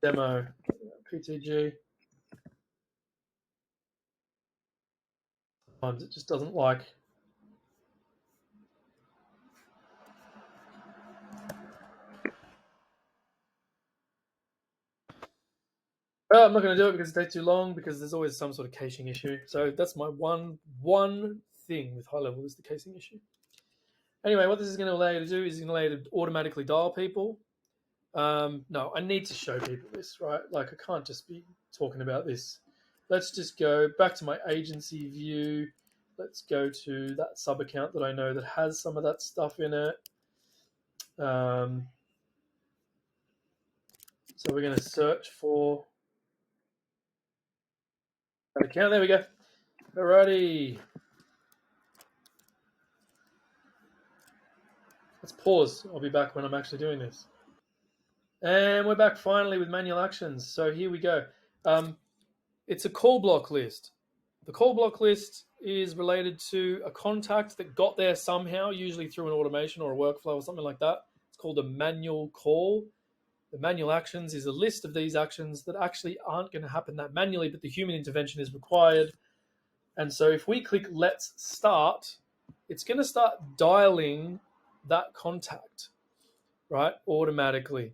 demo. PTG. Sometimes it just doesn't like. I'm not going to do it because it takes too long, because there's always some sort of caching issue. So that's my one thing with HighLevel is the caching issue. Anyway, what this is going to allow you to do is it's going to allow you to automatically dial people. No, I need to show people this, right? Like, I can't just be talking about this. Let's just go back to my agency view. Let's go to that sub account that I know that has some of that stuff in it. So we're going to search for that account. There we go. Alrighty. Let's pause. I'll be back when I'm actually doing this. And we're back finally with manual actions. So here we go. It's a call block list. The call block list is related to a contact that got there somehow, usually through an automation or a workflow or something like that. It's called a manual call. The manual actions is a list of these actions that actually aren't going to happen that manually, but the human intervention is required. And so if we click Let's Start, it's going to start dialing that contact, right, automatically.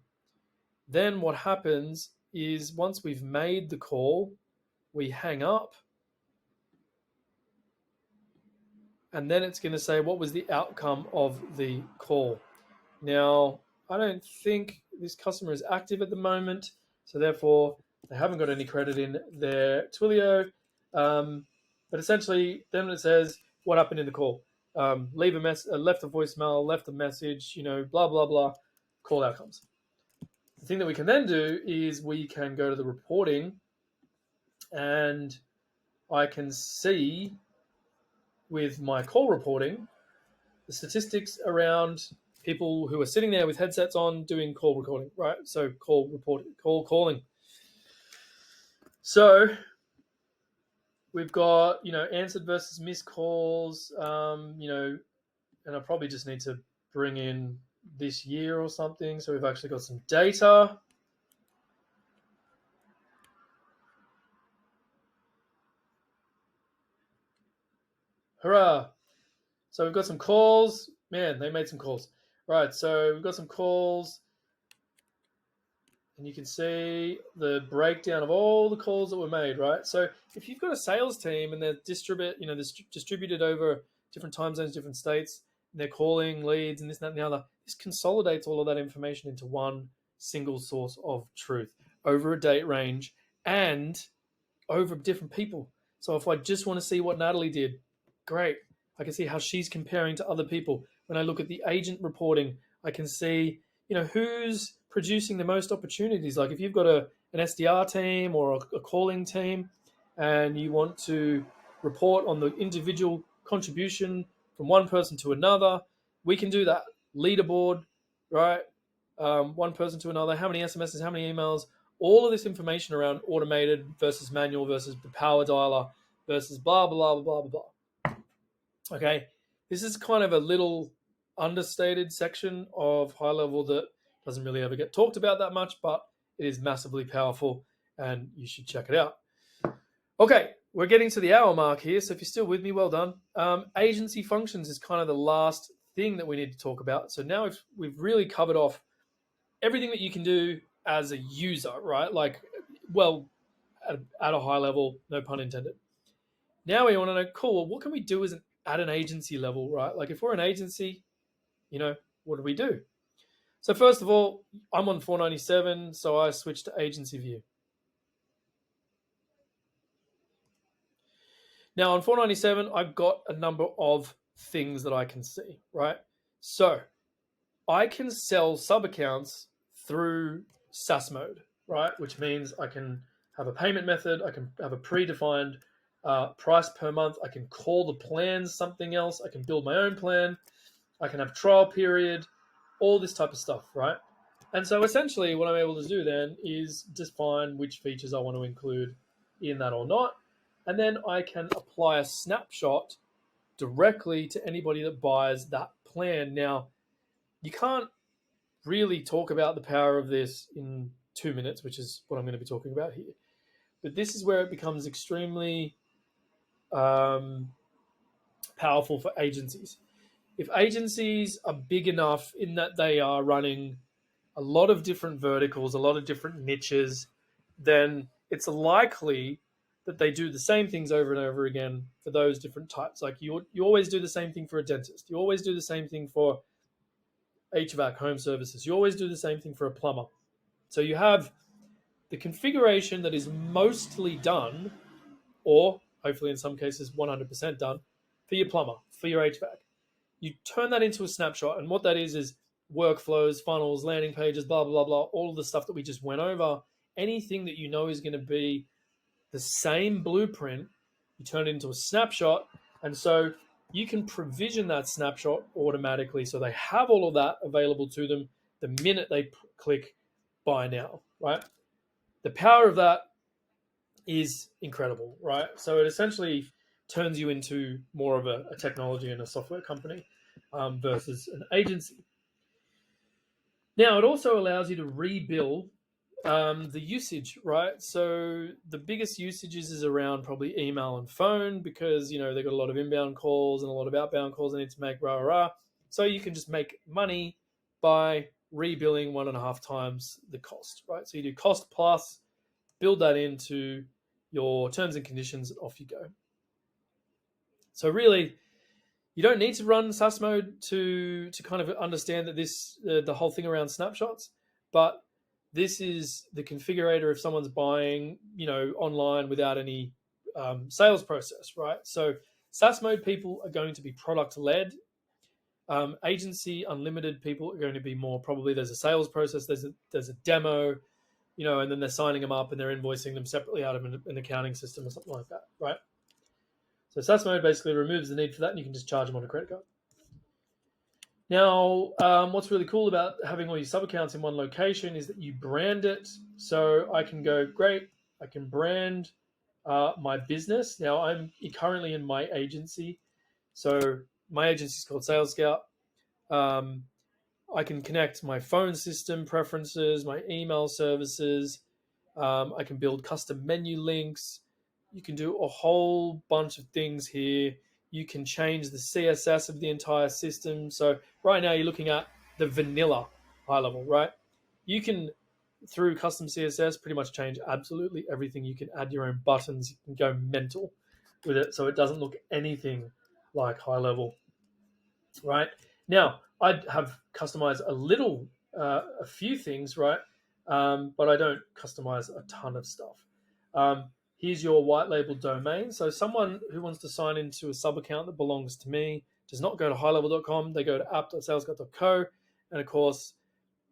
Then what happens is once we've made the call, we hang up, and then it's going to say what was the outcome of the call. Now, I don't think this customer is active at the moment, so therefore they haven't got any credit in their Twilio. But essentially, then it says what happened in the call. Leave a left a voicemail, left a message, blah, blah, blah, call outcomes. The thing that we can then do is we can go to the reporting, and I can see with my call reporting the statistics around people who are sitting there with headsets on doing call recording, right? So call calling. So we've got, answered versus missed calls, and I probably just need to bring in this year or something. So we've actually got some data. Hurrah. So we've got some calls. Man, they made some calls. Right, so we've got some calls. And you can see the breakdown of all the calls that were made, right? So if you've got a sales team and they're distributed over different time zones, different states, and they're calling leads and this, that, and the other, this consolidates all of that information into one single source of truth over a date range and over different people. So if I just want to see what Natalie did, great. I can see how she's comparing to other people. When I look at the agent reporting, I can see, who's producing the most opportunities. Like if you've got an SDR team or a calling team and you want to report on the individual contribution from one person to another, we can do that. Leaderboard, right? One person to another, how many SMSs, how many emails, all of this information around automated versus manual versus the power dialer versus blah, blah, blah, blah, blah. Okay, this is kind of a little understated section of HighLevel that doesn't really ever get talked about that much, but it is massively powerful and you should check it out. Okay, we're getting to the hour mark here, so if you're still with me, well done. Agency functions is kind of the last thing that we need to talk about. So now we've really covered off everything that you can do as a user, right? Like, well, at a high level, no pun intended. Now we want to know, cool, well, what can we do at an agency level, right? Like if we're an agency, what do we do? So first of all, I'm on 497, so I switched to agency view. Now on 497, I've got a number of things that I can see, right? So I can sell sub-accounts through SaaS mode, right? Which means I can have a payment method, I can have a predefined price per month, I can call the plans something else, I can build my own plan, I can have trial period, all this type of stuff, right? And so essentially what I'm able to do then is define which features I want to include in that or not. And then I can apply a snapshot directly to anybody that buys that plan. Now, you can't really talk about the power of this in 2 minutes, which is what I'm going to be talking about here. But this is where it becomes extremely powerful for agencies. If agencies are big enough in that they are running a lot of different verticals, a lot of different niches, then it's likely that they do the same things over and over again for those different types. Like you always do the same thing for a dentist. You always do the same thing for HVAC, home services. You always do the same thing for a plumber. So you have the configuration that is mostly done, or hopefully in some cases 100% done, for your plumber, for your HVAC. You turn that into a snapshot, and what that is workflows, funnels, landing pages, blah, blah, blah, blah, all of the stuff that we just went over. Anything that you know is going to be the same blueprint, you turn it into a snapshot, and so you can provision that snapshot automatically so they have all of that available to them the minute they click buy now, right? The power of that is incredible, right? So it essentially turns you into more of a technology and a software company versus an agency. Now, it also allows you to rebill the usage, right? So the biggest usages is around probably email and phone because, you know, they've got a lot of inbound calls and a lot of outbound calls they need to make, rah, rah. So you can just make money by rebilling 1.5 times the cost, right? So you do cost plus, build that into your terms and conditions, off you go. So really, you don't need to run SaaS mode to kind of understand that this the whole thing around snapshots, but this is the configurator if someone's buying, you know, online without any sales process, right? So SaaS mode people are going to be product led. Agency unlimited people are going to be more probably there's a sales process, there's a demo, you know, and then they're signing them up and they're invoicing them separately out of an accounting system or something like that, right? So SaaS mode basically removes the need for that, and you can just charge them on a credit card. Now, what's really cool about having all your sub accounts in one location is that you brand it. So I can go, great, I can brand my business. Now I'm currently in my agency. So my agency is called Sales Scout. I can connect my phone system preferences, my email services. I can build custom menu links. You can do a whole bunch of things here. You can change the CSS of the entire system. So right now you're looking at the vanilla high level, right? You can, through custom CSS, pretty much change absolutely everything. You can add your own buttons. You can go mental with it so it doesn't look anything like high level, right? Now, I'd have customized a few things, right? But I don't customize a ton of stuff. Here's your white label domain. So someone who wants to sign into a sub account that belongs to me does not go to highlevel.com. They go to app.salesguide.co. And of course,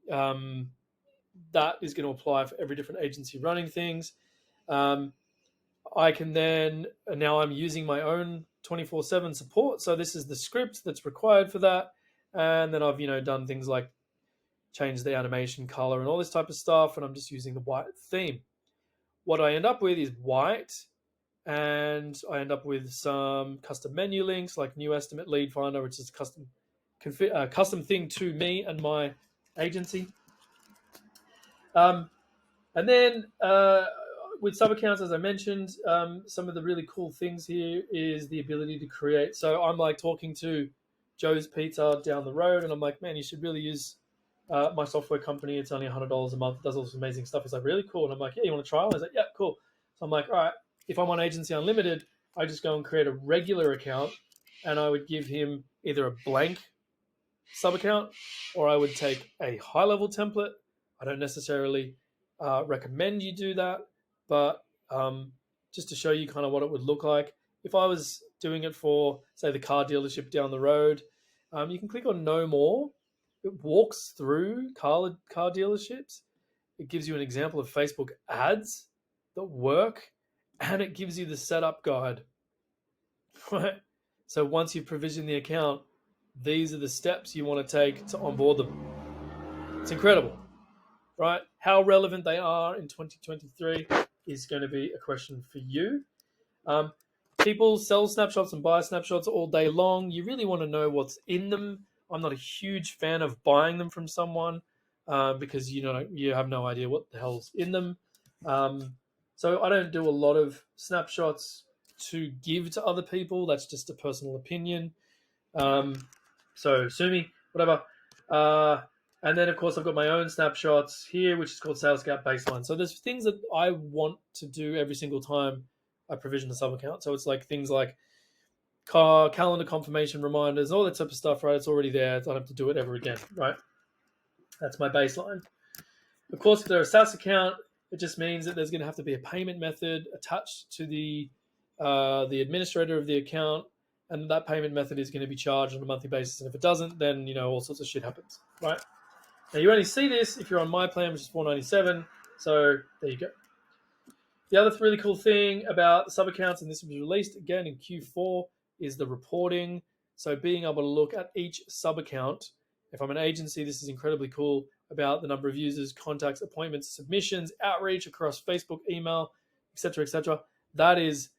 that is going to apply for every different agency running things. I can then, now I'm using my own 24/7 support. So this is the script that's required for that. And then I've, you know, done things like change the animation color and all this type of stuff. And I'm just using the white theme. What I end up with is white, and I end up with some custom menu links like new estimate lead finder, which is a custom thing to me and my agency. And then with sub accounts, as I mentioned, some of the really cool things here is the ability to create. So I'm like talking to Joe's Pizza down the road, and I'm like, man, you should really use my software company. It's only $100 a month. It does all this amazing stuff. He's like, really cool. And I'm like, yeah, you want to trial? He's like, yeah, cool. So I'm like, all right, if I'm on Agency Unlimited, I just go and create a regular account, and I would give him either a blank sub account or I would take a high level template. I don't necessarily recommend you do that, but just to show you kind of what it would look like. If I was doing it for, say, the car dealership down the road, you can click on No More. It walks through car dealerships. It gives you an example of Facebook ads that work, and it gives you the setup guide. Right? So once you've provisioned the account, these are the steps you want to take to onboard them. It's incredible, right? How relevant they are in 2023 is going to be a question for you. People sell snapshots and buy snapshots all day long. You really want to know what's in them. I'm not a huge fan of buying them from someone because you have no idea what the hell's in them. So I don't do a lot of snapshots to give to other people. That's just a personal opinion. So sue me, whatever. And then, of course, I've got my own snapshots here, which is called Sales Gap Baseline. So there's things that I want to do every single time I provision a sub account. So it's like things like calendar confirmation reminders, all that type of stuff, right? It's already there. I don't have to do it ever again, right? That's my baseline. Of course, if they're a SaaS account, it just means that there's going to have to be a payment method attached to the administrator of the account, and that payment method is going to be charged on a monthly basis. And if it doesn't, then all sorts of shit happens, right? Now you only see this if you're on my plan, which is $497. So there you go. The other really cool thing about sub accounts, and this was released again in Q4, is the reporting. So being able to look at each sub account. If I'm an agency, this is incredibly cool about the number of users, contacts, appointments, submissions, outreach across Facebook, email, etc., etc. That is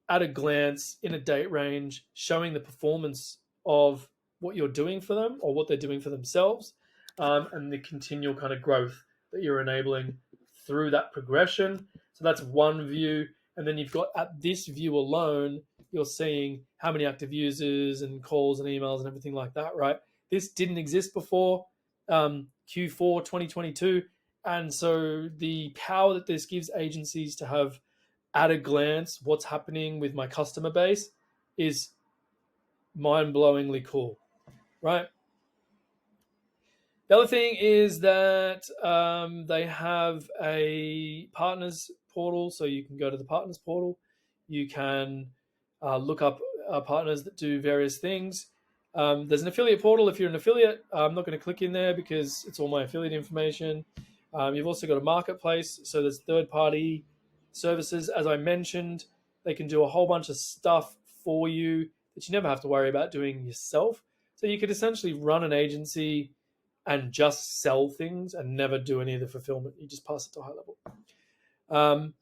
at a glance in a date range, showing the performance of what you're doing for them or what they're doing for themselves, and the continual kind of growth that you're enabling through that progression. So that's one view. And then you've got, at this view alone, you're seeing how many active users and calls and emails and everything like that, right? This didn't exist before Q4 2022. And so the power that this gives agencies to have at a glance what's happening with my customer base is mind-blowingly cool, right? The other thing is that they have a partners portal, so you can go to the partners portal. You can look up partners that do various things. There's an affiliate portal if you're an affiliate. I'm not going to click in there because it's all my affiliate information. You've also got a marketplace, so there's third-party services. As I mentioned, they can do a whole bunch of stuff for you that you never have to worry about doing yourself. So you could essentially run an agency and just sell things and never do any of the fulfillment. You just pass it to GoHighLevel.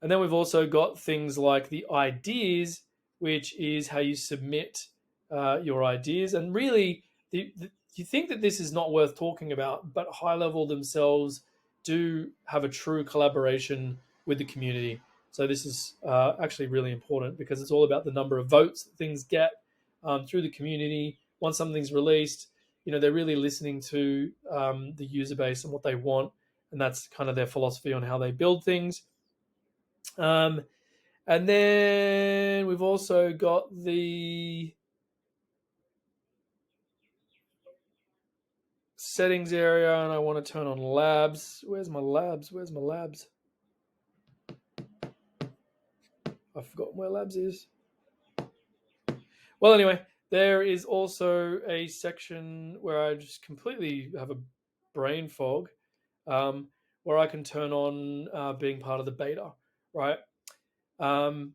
And then we've also got things like the ideas, which is how you submit your ideas. And really, you think that this is not worth talking about, but GoHighLevel themselves do have a true collaboration with the community. So this is actually really important because it's all about the number of votes that things get through the community. Once something's released, they're really listening to the user base and what they want, and that's kind of their philosophy on how they build things. And then we've also got the settings area, and I want to turn on labs. Where's my labs? I've forgotten where labs is. Well, anyway, there is also a section where I just completely have a brain fog, where I can turn on being part of the beta, right? And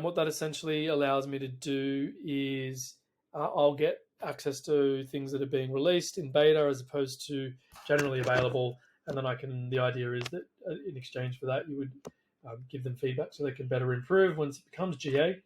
what that essentially allows me to do is I'll get access to things that are being released in beta as opposed to generally available. And then the idea is that in exchange for that, you would give them feedback so they can better improve once it becomes GA.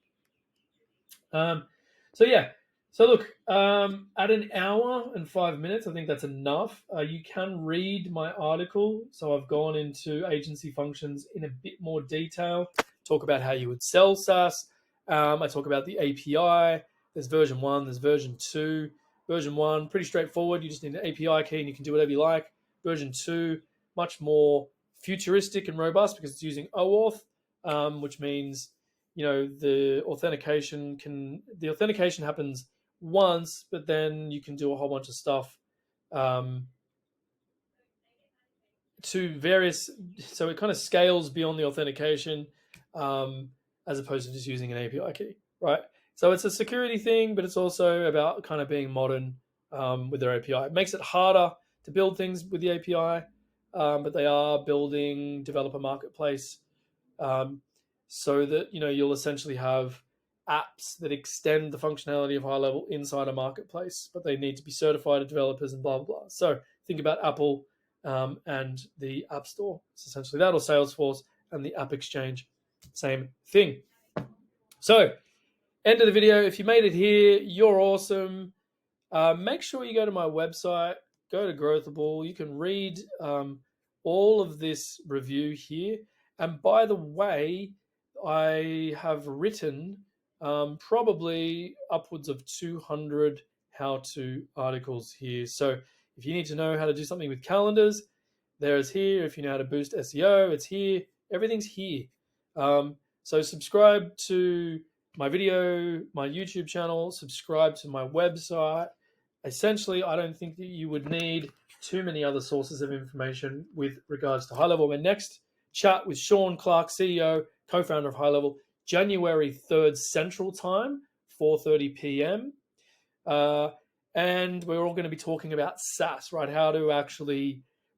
So look, at an hour and 5 minutes, I think that's enough. You can read my article. So I've gone into agency functions in a bit more detail, talk about how you would sell SaaS. I talk about the API. There's version 1, there's version 2. Version 1, pretty straightforward. You just need an API key and you can do whatever you like. Version 2, much more futuristic and robust because it's using OAuth, which means the authentication happens once, but then you can do a whole bunch of stuff to various, so it kind of scales beyond the authentication as opposed to just using an API key, right? So it's a security thing, but it's also about kind of being modern with their API. It makes it harder to build things with the API, but they are building developer marketplace so that you'll essentially have apps that extend the functionality of GoHighLevel inside a marketplace, but they need to be certified as developers and blah, blah, blah. So think about Apple and the App Store. It's essentially that, or Salesforce and the App Exchange, same thing. So end of the video. If you made it here, you're awesome. make sure you go to my website, go to Growthable. You can read all of this review here. And by the way, I have written probably upwards of 200 how-to articles here. So if you need to know how to do something with calendars, there's here. If you know how to boost SEO, it's here. Everything's here. So subscribe to my video, my YouTube channel, subscribe to my website. Essentially, I don't think that you would need too many other sources of information with regards to HighLevel. My next chat with Sean Clark, CEO, co-founder of HighLevel, January 3rd Central Time, 4:30 p.m. And we're all going to be talking about SaaS, right?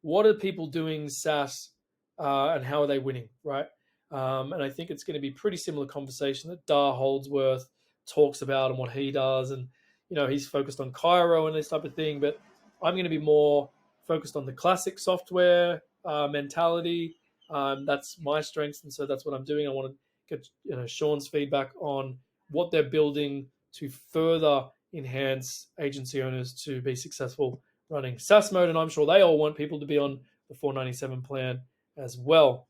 What are people doing SaaS and how are they winning, right? And I think it's going to be a pretty similar conversation that Dar Holdsworth talks about and what he does. And, he's focused on Cairo and this type of thing, but I'm going to be more focused on the classic software mentality. That's my strengths, and so that's what I'm doing. I want to get Sean's feedback on what they're building to further enhance agency owners to be successful running SaaS mode, and I'm sure they all want people to be on the 497 plan as well.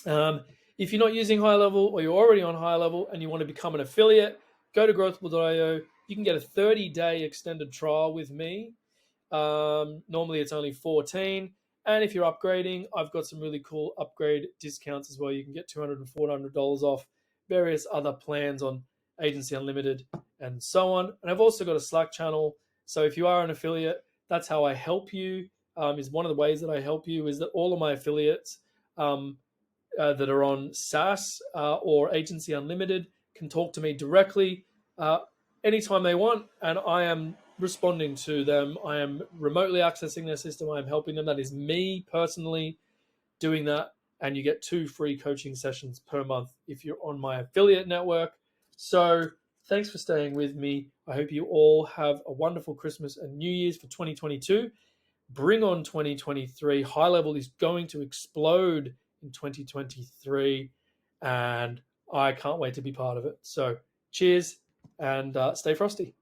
If you're not using HighLevel or you're already on HighLevel and you want to become an affiliate, go to growthable.io. You can get a 30-day extended trial with me. Normally it's only 14. And if you're upgrading, I've got some really cool upgrade discounts as well. You can get $200 and $400 off various other plans on Agency Unlimited and so on. And I've also got a Slack channel. So if you are an affiliate, that's how I help you. Is one of the ways that I help you is that all of my affiliates that are on SaaS or Agency Unlimited can talk to me directly anytime they want, and I am responding to them. I am remotely accessing their system. I am helping them. That is me personally doing that, and you get 2 free coaching sessions per month if you're on my affiliate network. So thanks for staying with me. I hope you all have a wonderful Christmas and New Year's for 2022. Bring on 2023. HighLevel is going to explode in 2023, and I can't wait to be part of it. So cheers and stay frosty.